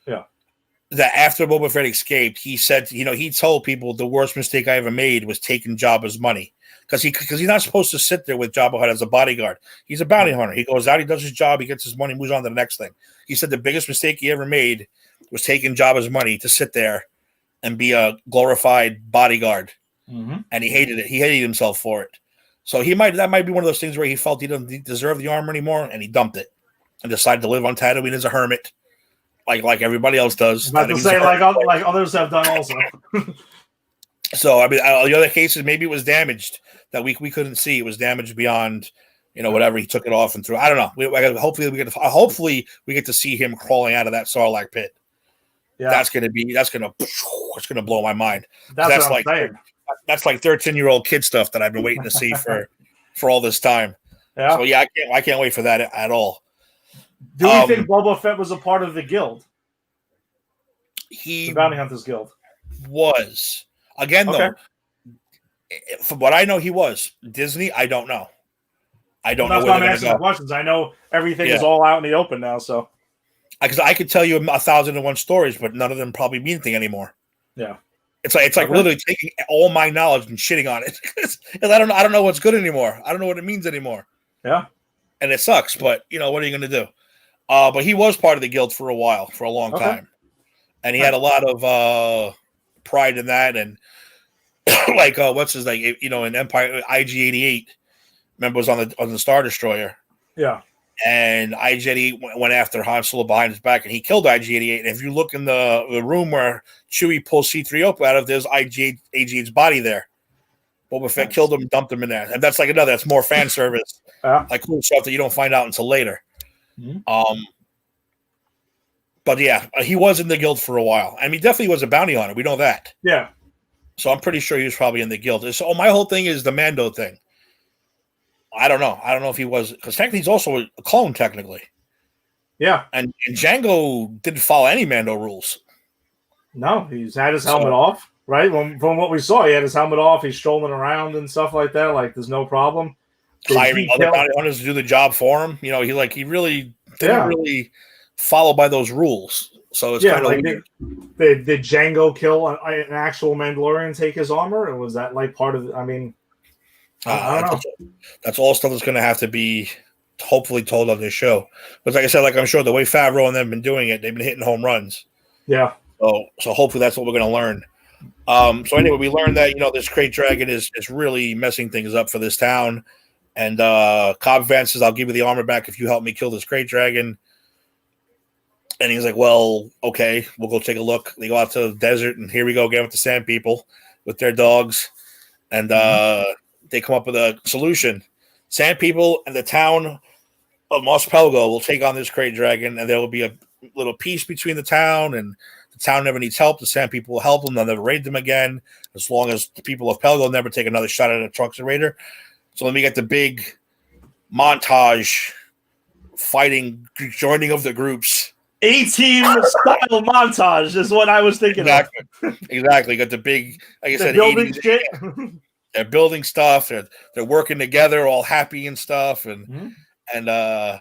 that after Boba Fett escaped, he said he told people the worst mistake I ever made was taking Jabba's money. Because he's not supposed to sit there with Jabba the Hutt as a bodyguard. He's a bounty hunter. He goes out, he does his job, he gets his money, moves on to the next thing. He said the biggest mistake he ever made was taking Jabba's money to sit there and be a glorified bodyguard. Mm-hmm. And he hated it. He hated himself for it. So that might be one of those things where he felt he didn't deserve the armor anymore, and he dumped it and decided to live on Tatooine as a hermit, like everybody else does. I was about to say, like others have done also. So the other cases, maybe it was damaged that we couldn't see. It was damaged beyond, whatever. He took it off and threw. I don't know. Hopefully we get to see him crawling out of that Sarlacc pit. Yeah, that's gonna blow my mind. That's what I'm saying. That's like 13-year-old kid stuff that I've been waiting to see for all this time. Yeah. So yeah, I can't wait for that at all. Do we think Boba Fett was a part of the guild? The Bounty Hunters Guild was. Again, though, from what I know, he was. Disney, I don't know. I don't know where they're going to go. Questions. I know everything is all out in the open now, so. Because I could tell you 1,001 stories, but none of them probably mean anything anymore. Yeah, it's like literally taking all my knowledge and shitting on it. And I don't know what's good anymore. I don't know what it means anymore. Yeah, and it sucks. But what are you going to do? But he was part of the guild for a while, for a long time, and he had a lot of pride in that, and what's his name? In Empire, IG-88, remember, was on the Star Destroyer. Yeah, and IG-88 went after Han Solo behind his back, and he killed IG-88. And if you look in the room where Chewie pulls C-3PO out of, there's IG-88's body there. Boba Fett killed him, dumped him in there, and that's that's more fan service, cool stuff that you don't find out until later. Mm-hmm. But yeah, he was in the guild for a while. I mean, definitely was a bounty hunter. We know that. Yeah. So I'm pretty sure he was probably in the guild. So my whole thing is the Mando thing. I don't know. I don't know if he was, because technically he's also a clone, technically. Yeah. And Django didn't follow any Mando rules. No, he's had his helmet off, right? From what we saw, he had his helmet off. He's strolling around and stuff like that. There's no problem. Hiring other bounty hunters to do the job for him. He really didn't really follow by those rules. So it's kind of weird. Did Django kill an actual Mandalorian, take his armor, or was that part of? I don't know. That's all stuff that's going to have to be hopefully told on this show. But like I said, I'm sure the way Favreau and them have been doing it, they've been hitting home runs. Yeah. So hopefully that's what we're going to learn. So anyway, we learned that this Krayt Dragon is really messing things up for this town. And Cobb Vanth says, "I'll give you the armor back if you help me kill this Krayt Dragon." And he's like, "Well, okay, we'll go take a look." They go out to the desert, and here we go again with the Sand People with their dogs, and they come up with a solution. Sand People and the town of Mos Pelgo will take on this Krayt Dragon, and there will be a little peace between the town, and the town never needs help. The Sand People will help them; they'll never raid them again, as long as the people of Pelgo never take another shot at a Truxton Raider. So let me get the big montage, fighting, joining of the groups. A-team style montage is what I was thinking. Exactly. Got the big, like I said, building shit. They're building stuff. They're working together, all happy and stuff. And again,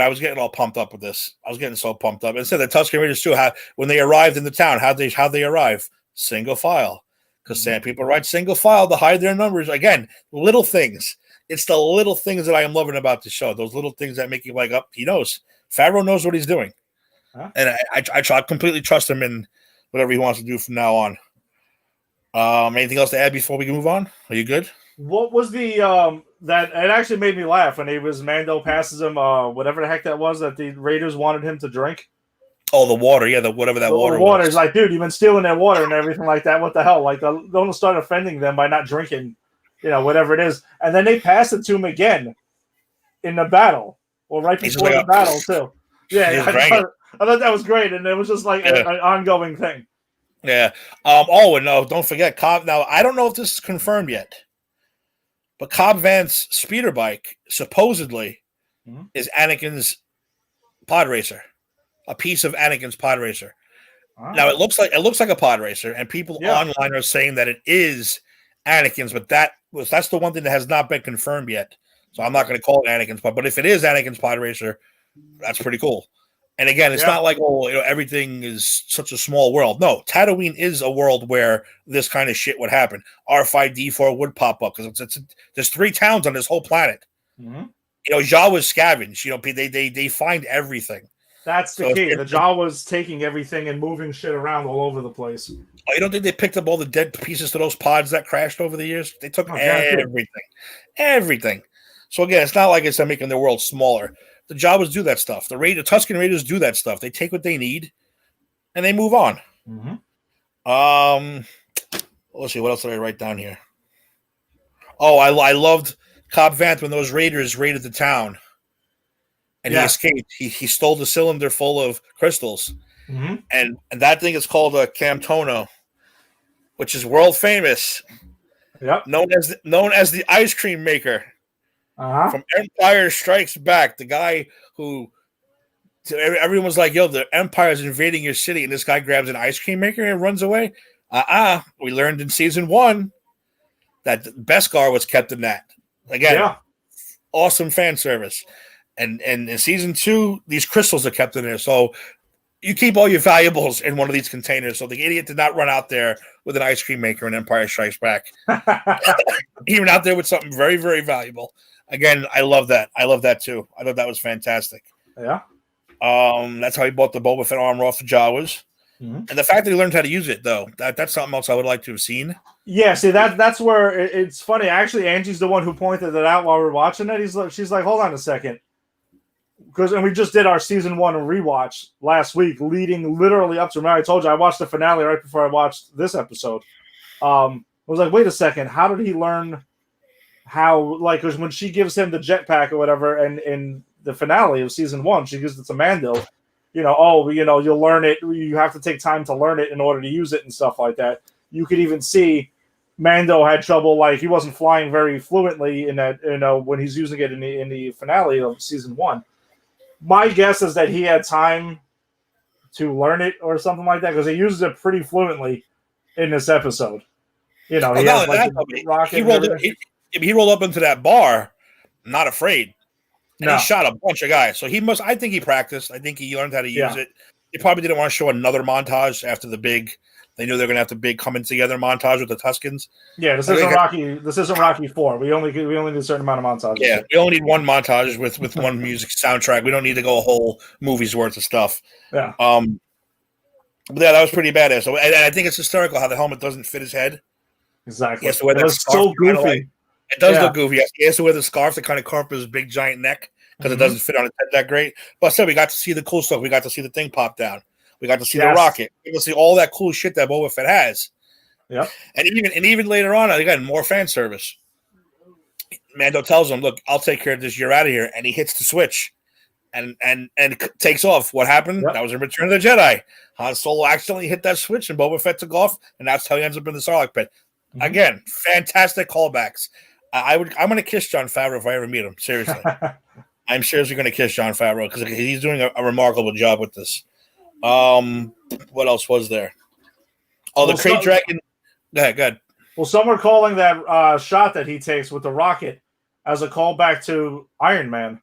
I was getting all pumped up with this. I was getting so pumped up. And so the Tusken Raiders too. When they arrived in the town, how'd they arrive? Single file, because Sand People ride single file to hide their numbers. Again, little things. It's the little things that I am loving about the show. Those little things that make you he knows. Favreau knows what he's doing. And I completely trust him in whatever he wants to do from now on. Anything else to add before we can move on? Are you good? What was the that it actually made me laugh when Mando passes him whatever the heck that was that the Raiders wanted him to drink. Oh, the water, yeah, whatever that water was. Is like, dude, you've been stealing their water and everything like that. What the hell? Like, don't start offending them by not drinking, whatever it is. And then they pass it to him again in the battle, or right before the battle too. Yeah, I thought that was great, and it was just like an ongoing thing. Yeah. Oh, and no, don't forget Cobb. Now, I don't know if this is confirmed yet, but Cobb Vanth's speeder bike supposedly is Anakin's pod racer. A piece of Anakin's pod racer. Oh. Now it looks like a pod racer, and people online are saying that it is Anakin's, but that's the one thing that has not been confirmed yet. So I'm not going to call it Anakin's pod, but if it is Anakin's pod racer, that's pretty cool. And again, it's not like everything is such a small world. No, Tatooine is a world where this kind of shit would happen. R5D4 would pop up because there's 3 towns on this whole planet. Mm-hmm. Jawas scavenge. They find everything. That's the key. The Jawas taking everything and moving shit around all over the place. Oh, you don't think they picked up all the dead pieces to those pods that crashed over the years? They took everything. So again, it's not like it's making their world smaller. The Jawas do that stuff. The Tusken Raiders do that stuff. They take what they need, and they move on. Mm-hmm. Let's see. What else did I write down here? Oh, I loved Cobb Vanth when those Raiders raided the town. And he escaped. He stole the cylinder full of crystals. Mm-hmm. And that thing is called a Camtono, which is world famous. Yep. Known as the ice cream maker. From Empire Strikes Back. The guy who everyone was like, yo, the Empire is invading your city, and this guy grabs an ice cream maker and runs away. We learned in season 1 that Beskar was kept in that. Again, awesome fan service. And in season 2, these crystals are kept in there. So you keep all your valuables in one of these containers. So the idiot did not run out there with an ice cream maker in Empire Strikes Back. He went out there with something very, very valuable. Again, I love that. I love that too. I thought that was fantastic. Yeah. That's how he bought the Boba Fett armor off the Jawas. Mm-hmm. And the fact that he learned how to use it, though, that's something else I would like to have seen. Yeah, see, that's where it's funny. Actually, Angie's the one who pointed it out while we were watching it. She's like, hold on a second. And we just did our season 1 rewatch last week, leading literally up to. Remember, I told you I watched the finale right before I watched this episode. I was like, wait a second, how did he learn how? Like, because when she gives him the jetpack or whatever, and in the finale of season 1, she gives it to Mando. You'll learn it. You have to take time to learn it in order to use it and stuff like that. You could even see Mando had trouble, like he wasn't flying very fluently in that. When he's using it in the finale of season 1. My guess is that he had time to learn it or something like that because he uses it pretty fluently in this episode. He rolled up into that bar, not afraid, and he shot a bunch of guys. So I think he practiced. I think he learned how to use it. He probably didn't want to show another montage after the big. They knew they were going to have the big coming together montage with the Tuskens. Yeah, this isn't Rocky. This isn't Rocky 4. We only need a certain amount of montages. Yeah, we only need one montage with one music soundtrack. We don't need to go a whole movie's worth of stuff. Yeah. But yeah, that was pretty badass. So, and I think it's hysterical how the helmet doesn't fit his head. Exactly. It was so goofy. It does look goofy. He has to wear the scarf to kind of cover his big giant neck because it doesn't fit on his head that great. But still, we got to see the cool stuff. We got to see the thing pop down. We got to see the rocket. We got to see all that cool shit that Boba Fett has. Yeah. And even later on, again, more fan service. Mando tells him, "Look, I'll take care of this. You're out of here." And he hits the switch, and takes off. What happened? Yep. That was in Return of the Jedi. Han Solo accidentally hit that switch, and Boba Fett took off, and that's how he ends up in the Sarlacc pit. Mm-hmm. Again, fantastic callbacks. I'm going to kiss Jon Favreau if I ever meet him. Seriously, I'm seriously going to kiss Jon Favreau because he's doing a remarkable job with this. What else was there? Oh, the Krayt Dragon. Go ahead. Well, some are calling that shot that he takes with the rocket as a callback to Iron Man.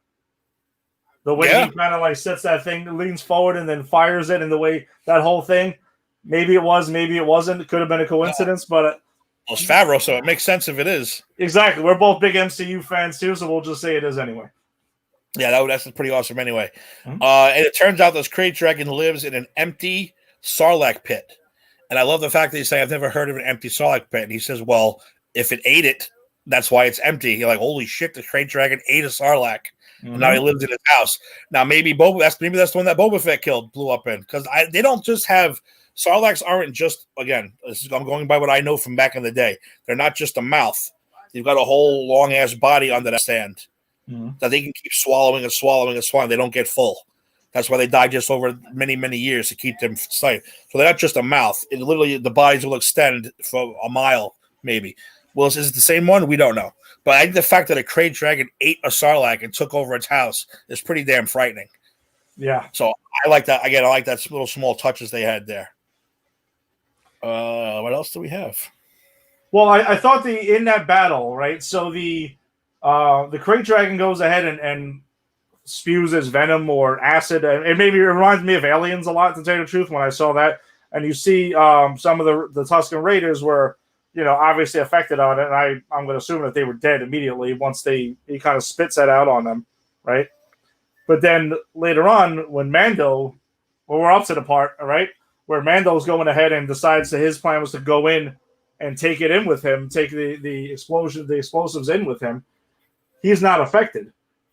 The way he kind of like sets that thing, leans forward, and then fires it, and the way that whole thing. Maybe it was, maybe it wasn't. It could have been a coincidence, but it's Favreau, so it makes sense if it is. Exactly. We're both big MCU fans too, so we'll just say it is anyway. Yeah, that's pretty awesome anyway. Mm-hmm. And it turns out this Krayt Dragon lives in an empty Sarlacc pit. And I love the fact that he's saying, I've never heard of an empty Sarlacc pit. And he says, well, if it ate it, That's why it's empty. You're like, holy shit, the Krayt Dragon ate a Sarlacc. And now he lives in his house. Now maybe that's the one that Boba Fett blew up in. Because they don't just have Sarlaccs aren't just, again, I'm going by what I know from back in the day. They're not just a mouth. You've got a whole long ass body under that stand that they can keep swallowing and swallowing and swallowing. They don't get full. That's why they digest over many, many years to keep them safe. So they're not just a mouth. It literally, the bodies will extend for a mile, maybe. Well, is it the same one? We don't know. But I think the fact that a Krayt Dragon ate a Sarlacc and took over its house is pretty damn frightening. Yeah. So I like that. Again, I like that little small touches they had there. What else do we have? Well, I thought in that battle, right? So the Krayt Dragon goes ahead and spews his venom or acid, and it maybe reminds me of Aliens a lot, to tell you the truth, when I saw that. And you see some of the Tusken Raiders were, obviously affected on it, and I'm going to assume that they were dead immediately once he kind of spits that out on them, right? But then later on, when we're up to the part, all right, where Mando's going ahead and decides that his plan was to go in and take it in with him, take the explosives in with him, he's not affected.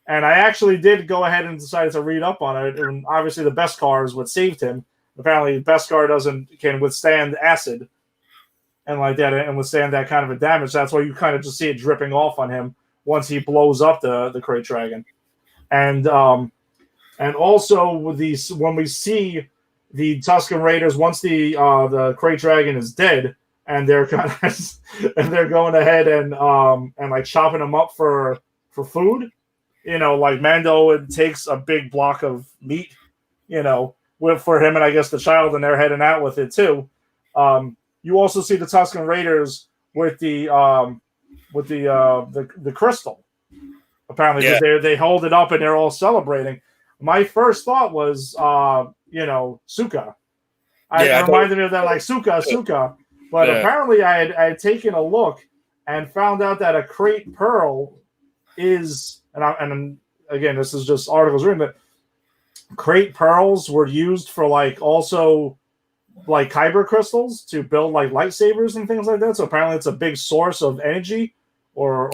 And I actually did go ahead and decided to read up on it, and obviously the Beskar is what saved him. Apparently, Beskar can withstand acid and like that, and withstand that kind of a damage. That's why you kind of just see it dripping off on him once he blows up the Krayt Dragon. And also with when we see the Tusken Raiders, once the Krayt Dragon is dead, and they're kind of and they're going ahead and like chopping them up for food. Like Mando takes a big block of meat, for him and I guess the child, and they're heading out with it too. You also see the Tusken Raiders with the crystal. Apparently, yeah. they hold it up and they're all celebrating. My first thought was, Suka. It reminded me of that, like Suka. But apparently, I had taken a look and found out that a Krayt Pearl is. And again, this is just articles written, but Krayt Pearls were used for also kyber crystals to build lightsabers and things like that. So apparently it's a big source of energy or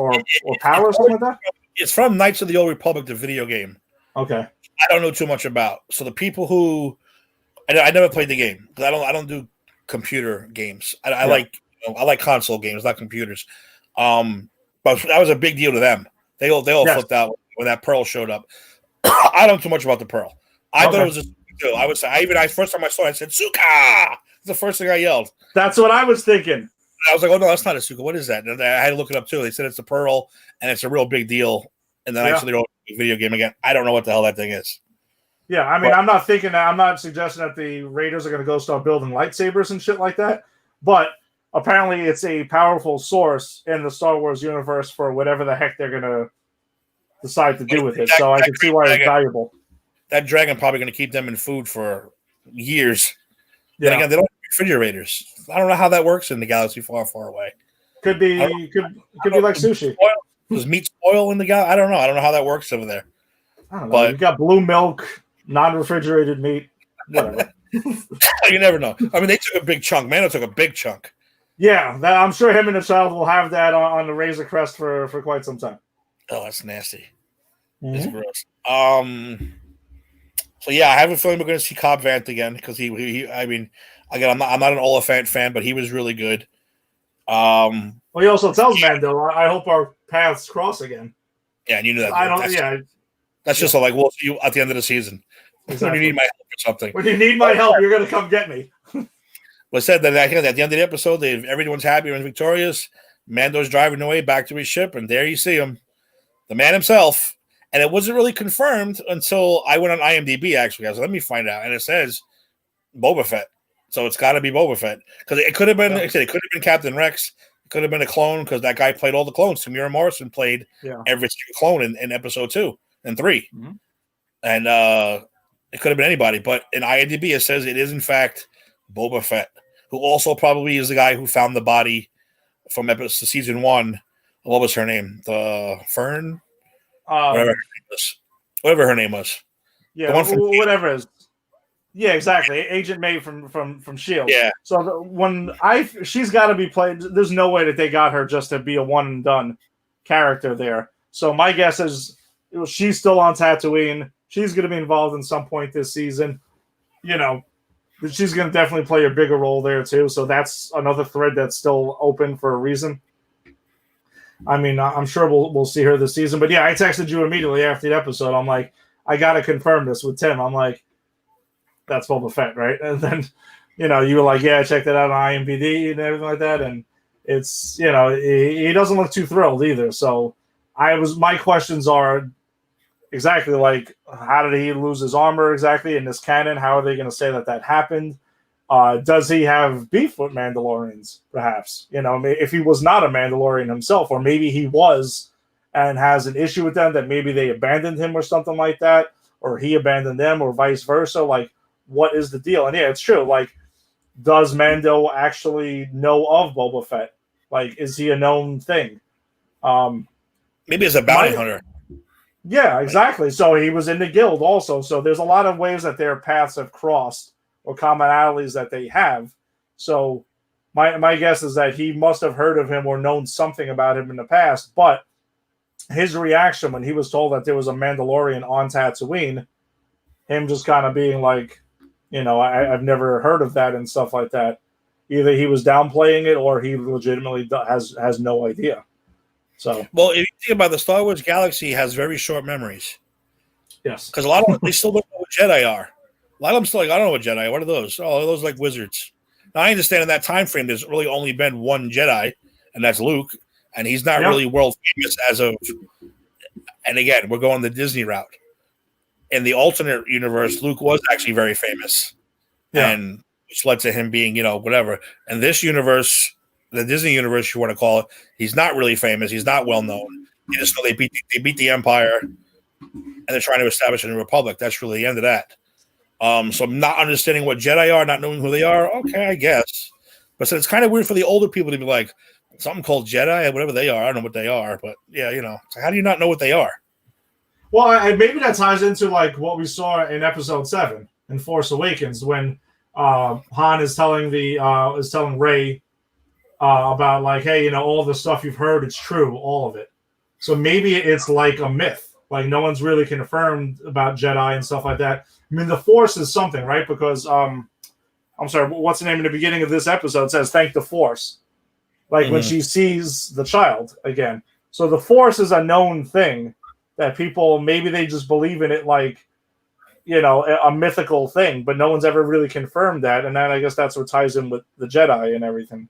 power or something like that. It's from Knights of the Old Republic, the video game. Okay. I don't know too much about. So the people who I never played the game because I don't do computer games. I like console games, not computers. But that was a big deal to them. They all flipped out when that pearl showed up. I don't know too much about the pearl. I thought it was just I would say first time I saw it, I said Suka. It's the first thing I yelled. That's what I was thinking. I was like, oh no, that's not a Suka. What is that? And I had to look it up too. They said it's a pearl and it's a real big deal. And then I saw the video game again. I don't know what the hell that thing is. Yeah, I mean, I'm not suggesting that the Raiders are going to go start building lightsabers and shit like that. But apparently, it's a powerful source in the Star Wars universe for whatever the heck they're going to decide to do with it. So I can see why it's valuable. That dragon probably going to keep them in food for years. Yeah. Then again, they don't have refrigerators. I don't know how that works in the galaxy far, far away. Could be like sushi. Does meat spoil in the galaxy? I don't know. I don't know how that works over there. I don't know. But you got blue milk, non-refrigerated meat, whatever. You never know. I mean, they took a big chunk. Mando took a big chunk. Yeah, I'm sure him and the child will have that on the Razor Crest for quite some time. Oh, that's nasty. Mm-hmm. It's gross. So yeah, I have a feeling we're going to see Cobb Vanth again because he. I mean, again, I'm not an Oliphant fan, but he was really good. Well, he also tells Mando, "I hope our paths cross again." Yeah, and you knew that. That's just like we'll see you at the end of the season. Exactly. When you need my help or something. When you need my help, you're going to come get me. Well, I said that at the end of the episode, everyone's happy and victorious. Mando's driving away back to his ship, and there you see him, the man himself. And it wasn't really confirmed until I went on IMDb, actually. I was like, let me find out. And it says Boba Fett. So it's got to be Boba Fett. Because it could have been, it could have been Captain Rex. It could have been a clone because that guy played all the clones. Tamira Morrison played every clone in episode 2 and 3. Mm-hmm. And it could have been anybody. But in IMDb, it says it is, in fact, Boba Fett, who also probably is the guy who found the body from episode season 1. What was her name? The Fern? Whatever her name was. Yeah, the one from whatever it is. Yeah, exactly. Agent May from Shield. Yeah. So she's got to be played. There's no way that they got her just to be a one and done character there. So my guess is she's still on Tatooine. She's going to be involved in some point this season. She's going to definitely play a bigger role there too. So that's another thread that's still open for a reason. I mean, I'm sure we'll see her this season. But yeah, I texted you immediately after the episode. I'm like, I got to confirm this with Tim. I'm like, that's Boba Fett, right? And then, you were like, yeah, check that out on IMDb and everything like that. And it's, he doesn't look too thrilled either. So my questions are exactly like, how did he lose his armor exactly in this canon? How are they going to say that happened? Does he have beef with Mandalorians, perhaps? If he was not a Mandalorian himself, or maybe he was and has an issue with them, that maybe they abandoned him or something like that, or he abandoned them, or vice versa. Like, what is the deal? And yeah, it's true. Like, does Mando actually know of Boba Fett? Like, is he a known thing? Maybe as a bounty hunter. Yeah, exactly. So he was in the guild also. So there's a lot of ways that their paths have crossed, or commonalities that they have. So my guess is that he must have heard of him or known something about him in the past. But his reaction when he was told that there was a Mandalorian on Tatooine, him just kind of being like, I've never heard of that and stuff like that. Either he was downplaying it or he legitimately has no idea. So, well, if you think about the Star Wars galaxy, has very short memories. Yes, because a lot of them, they still don't know what Jedi are. A lot of them still like, I don't know what Jedi are. What are those? Oh, those like wizards. Now, I understand in that time frame, there's really only been one Jedi, and that's Luke, and he's not really world famous as of. And again, we're going the Disney route. In the alternate universe, Luke was actually very famous, and which led to him being, whatever. And this universe, the Disney universe, you want to call it, he's not really famous. He's not well known. You just know they beat the Empire, and they're trying to establish a new republic. That's really the end of that. So I'm not understanding what Jedi are, not knowing who they are. Okay, I guess. But so it's kind of weird for the older people to be like, something called Jedi, whatever they are. I don't know what they are, but yeah, So how do you not know what they are? Well, and maybe that ties into like what we saw in Episode 7 in Force Awakens when Han is telling Rey about like, hey, all the stuff you've heard, it's true, all of it. So maybe it's like a myth. Like no one's really confirmed about Jedi and stuff like that. I mean, the Force is something, right? Because I'm sorry, what's the name in the beginning of this episode? It says, thank the Force. Like when she sees the child again. So the Force is a known thing that people, maybe they just believe in it like, a mythical thing, but no one's ever really confirmed that. And then I guess that's what ties in with the Jedi and everything.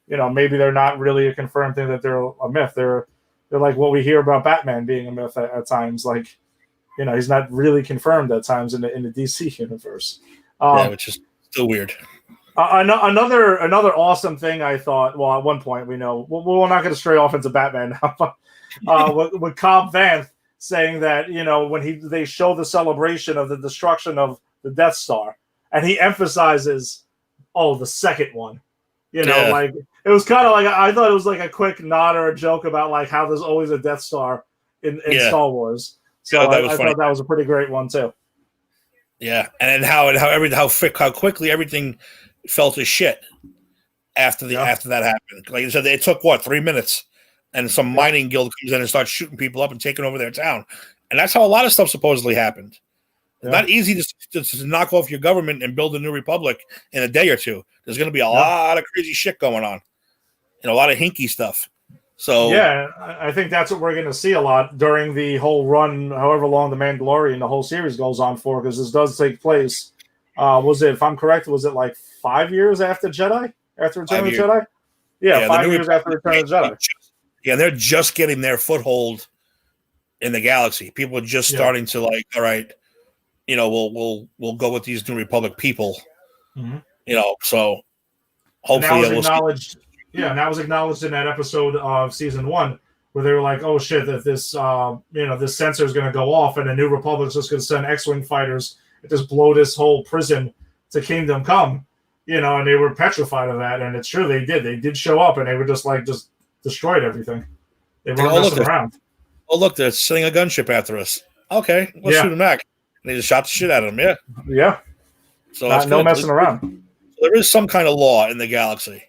Maybe they're not really a confirmed thing that they're a myth. They're like what we hear about Batman being a myth at times. Like, he's not really confirmed at times in the DC universe. Which is still weird. Another awesome thing I thought. Well, at one point we know we're not going to stray off into Batman now. With Cobb Vanth saying that when they show the celebration of the destruction of the Death Star, and he emphasizes, the second one. Like it was kind of like I thought it was like a quick nod or a joke about like how there's always a Death Star in Star Wars. So I thought that was a pretty great one too. Yeah, and then how quickly everything fell to shit after that happened. Like I said, it took 3 minutes, and some mining guild comes in and starts shooting people up and taking over their town, and that's how a lot of stuff supposedly happened. It's not easy to knock off your government and build a new republic in a day or two. There's going to be a lot of crazy shit going on, a lot of hinky stuff. So yeah, I think that's what we're going to see a lot during the whole run, however long the Mandalorian, the whole series goes on for, because this does take place. If I'm correct, was it like 5 years after Return of the Jedi? Yeah, 5 years after Return of the Jedi. Yeah, they're just getting their foothold in the galaxy. People are just starting to like, all right, we'll go with these New Republic people. Mm-hmm. So hopefully that was acknowledged in that episode of season 1 where they were like, oh shit, that this this sensor is going to go off and the New Republic's just going to send X-Wing fighters and just blow this whole prison to Kingdom Come, and they were petrified of that. And it's true, they did show up and they were just destroyed everything. They weren't messing around. Oh look, they're sending a gunship after us. Okay, let's shoot them back. And they just shot the shit out of them. Yeah. So no messing around. There is some kind of law in the galaxy.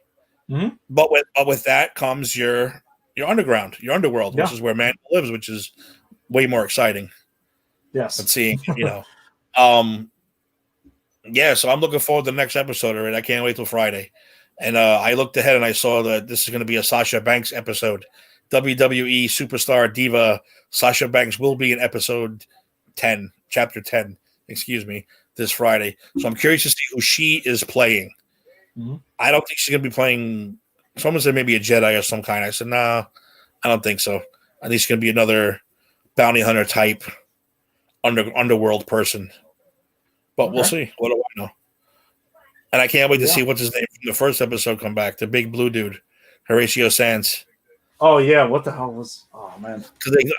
Mm-hmm. But with that comes your your underground, your underworld, which is where Mandalorian lives, which is way more exciting. Yes. Than seeing, yeah, so I'm looking forward to the next episode of it. I can't wait till Friday. And I looked ahead and I saw that this is going to be a Sasha Banks episode. WWE superstar diva Sasha Banks will be in episode 10, chapter 10, this Friday. So I'm curious to see who she is playing. Mm-hmm. I don't think she's going to be playing. Someone said maybe a Jedi of some kind. I said, nah, I don't think so. I think she's going to be another bounty hunter type underworld person. But we'll see. What do I know? And I can't wait to see what's his name from the first episode come back. The big blue dude, Horatio Sands. Oh yeah, what the hell was? Oh man,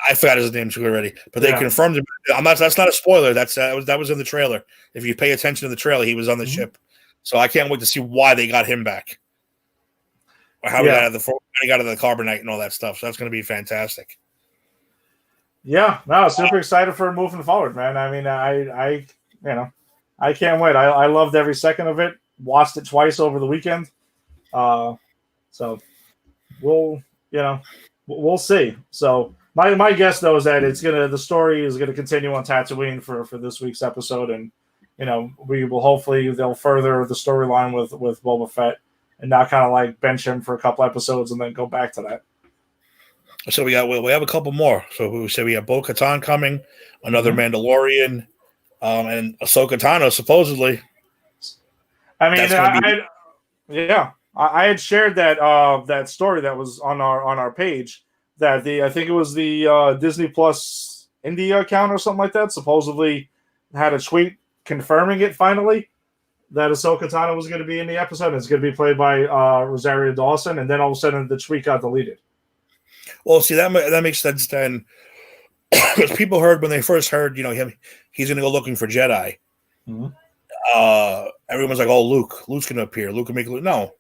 I forgot his name too already. But they confirmed him. That's not a spoiler. That was in the trailer. If you pay attention to the trailer, he was on the ship. So I can't wait to see why they got him back, or how he got out of the carbonite and all that stuff. So that's going to be fantastic. Yeah, no, super excited for moving forward, man. I mean, I can't wait. I loved every second of it. Watched it twice over the weekend. So we'll see. So my guess though is that the story is gonna continue on Tatooine for this week's episode, and we will hopefully they'll further the storyline with Boba Fett and not kind of like bench him for a couple episodes and then go back to that. So we have a couple more. So we said we have Bo-Katan coming, another Mandalorian. And Ahsoka Tano supposedly. I mean, I had shared that story that was on our page that I think it was the Disney Plus India account or something like that supposedly had a tweet confirming it finally that Ahsoka Tano was going to be in the episode. It's going to be played by Rosario Dawson, and then all of a sudden the tweet got deleted. Well, see that makes sense then. Because people heard when they first heard, he's going to go looking for Jedi. Mm-hmm. Everyone's like, "Oh, Luke's going to appear. Luke can make Luke." No,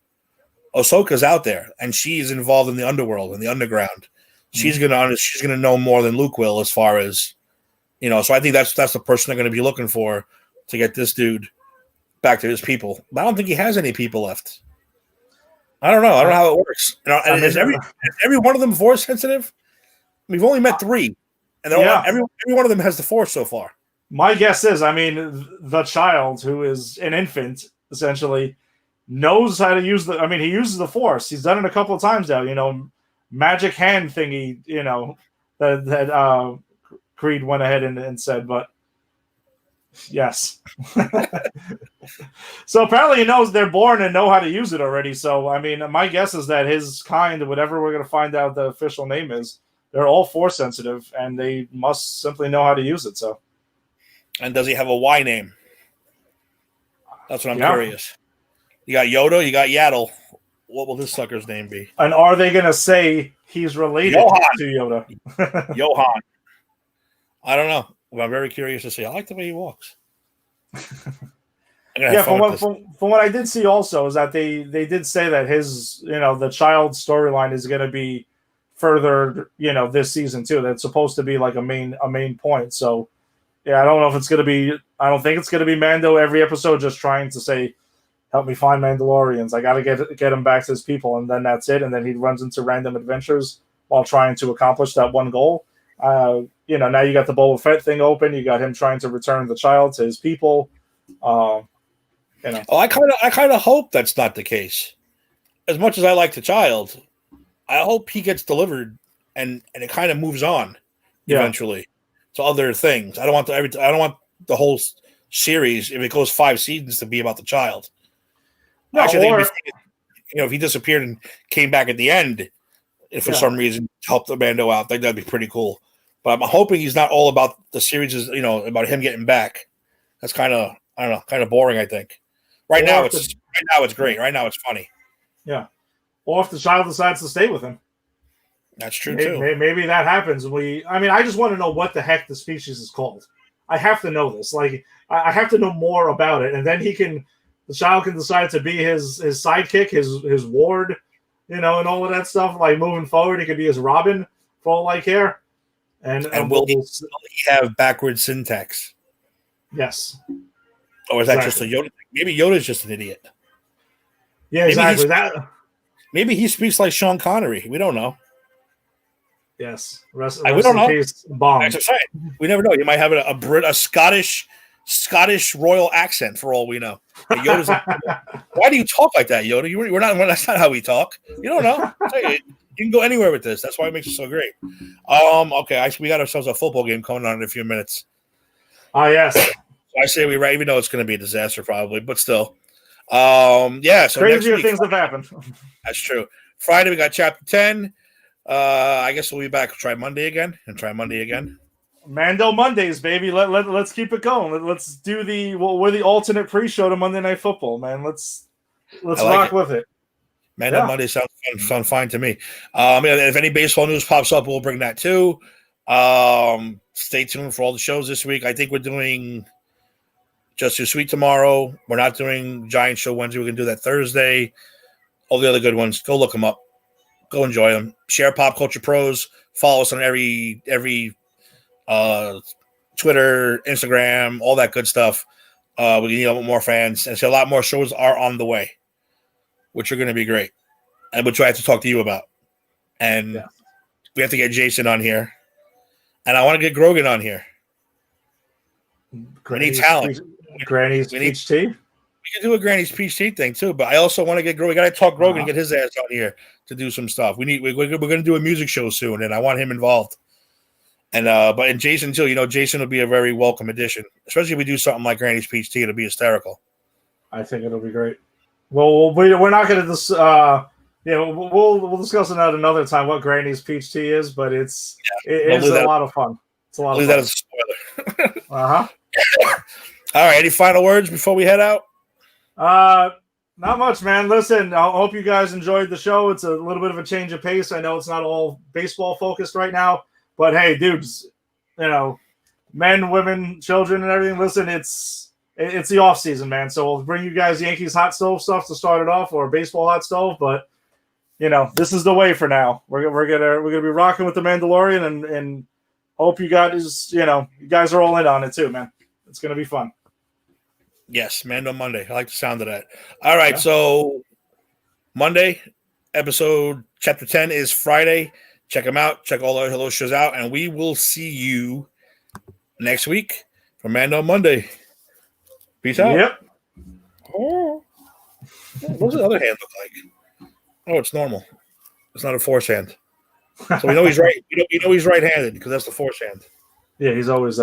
Ahsoka's out there, and she's involved in the underworld and the underground. She's gonna know more than Luke will, as far as So I think that's the person they're going to be looking for to get this dude back to his people. But I don't think he has any people left. I don't know. I don't know how it works. Is every one of them Force sensitive? We've only met 3. And every one of them has the Force so far. My guess is, the child, who is an infant, essentially, knows how to use he uses the Force. He's done it a couple of times now, magic hand thingy, that Creed went ahead and said, but yes. So apparently he knows they're born and know how to use it already. So, my guess is that his kind, whatever we're going to find out the official name is, they're all Force sensitive, and they must simply know how to use it. So, and does he have a Y name? That's what I'm curious. You got Yoda, you got Yaddle. What will this sucker's name be? And are they going to say he's related to Yoda? Johan. I don't know. But I'm very curious to see. I like the way he walks. From what I did see also is that they did say that his, the child storyline is going to be further, this season too. That's supposed to be like a main point. So, I don't know if it's going to be. I don't think it's going to be Mando every episode just trying to say, "Help me find Mandalorians. I got to get him back to his people," and then that's it. And then he runs into random adventures while trying to accomplish that one goal. Now you got the Boba Fett thing open. You got him trying to return the child to his people. Oh, I kind of hope that's not the case. As much as I like the child, I hope he gets delivered and it kind of moves on eventually to other things. I don't want the whole series, if it goes 5 seasons, to be about the child. No, actually, if he disappeared and came back at the end, if for some reason helped the Mando out, I think that'd be pretty cool. But I'm hoping he's not all about the series, about him getting back. That's kind of boring, I think. Right now it's great. Right now it's funny. Yeah. Or if the child decides to stay with him. That's true too. Maybe that happens. I just want to know what the heck the species is called. I have to know this. Like, I have to know more about it, and then the child can decide to be his sidekick, his ward, and all of that stuff. Like, moving forward, he could be his Robin for all I care. And will he have backwards syntax? Yes. Or is that just a Yoda? Maybe Yoda's just an idiot. Yeah, exactly. Maybe he speaks like Sean Connery. We don't know. Yes. Rest We don't in know. peace, Bond. That's just saying. We never know. You might have a Scottish royal accent for all we know. And Yoda's like, why do you talk like that, Yoda? We're not. That's not how we talk. You don't know. You can go anywhere with this. That's why it makes it so great. Okay. We got ourselves a football game coming on in a few minutes. Yes. I say we right, even though it's going to be a disaster probably, but still. Yeah. So crazier next week, things have happened. That's true. Friday we got chapter 10. I guess we'll be back. Try Monday again. Mando Mondays, baby. Let's keep it going. Let's do we're the alternate pre-show to Monday Night Football, man. Let's rock with it. Mando Monday sounds fine to me. If any baseball news pops up, we'll bring that too. Stay tuned for all the shows this week. I think we're doing Just Too Sweet tomorrow. We're not doing Giant Show Wednesday. We're going to do that Thursday. All the other good ones. Go look them up. Go enjoy them. Share Pop Culture Pros. Follow us on every Twitter, Instagram, all that good stuff. We need a lot more fans. And so a lot more shows are on the way, which are going to be great. And which I have to talk to you about. And we have to get Jason on here. And I want to get Grogan on here. We need talent. Granny's Peach Tea? We can do a Granny's Peach Tea thing too, but I also want to get Grogan. We got to talk Grogan and get his ass on here to do some stuff. We're going to do a music show soon, and I want him involved. And Jason too. Jason will be a very welcome addition, especially if we do something like Granny's Peach Tea. It'll be hysterical. I think it'll be great. Well, we're not going to we'll discuss it at another time what Granny's Peach Tea is, but it is a lot of fun. It's a lot of fun. That as a spoiler. All right. Any final words before we head out? Not much, man. Listen, I hope you guys enjoyed the show. It's a little bit of a change of pace. I know it's not all baseball focused right now, but hey, dudes, men, women, children, and everything. Listen, it's the off season, man. So we'll bring you guys Yankees hot stove stuff to start it off, or baseball hot stove. But this is the way for now. We're gonna be rocking with the Mandalorian, and hope you guys are all in on it too, man. It's gonna be fun. Yes, Mando Monday. I like the sound of that. All right, so Monday episode chapter 10 is Friday. Check them out. Check all those shows out, and we will see you next week for Mando Monday. Peace out. Yep. Oh. What does the other hand look like? Oh, it's normal. It's not a force hand. So we know he's right. We know he's right-handed because that's the force hand. Yeah, he's always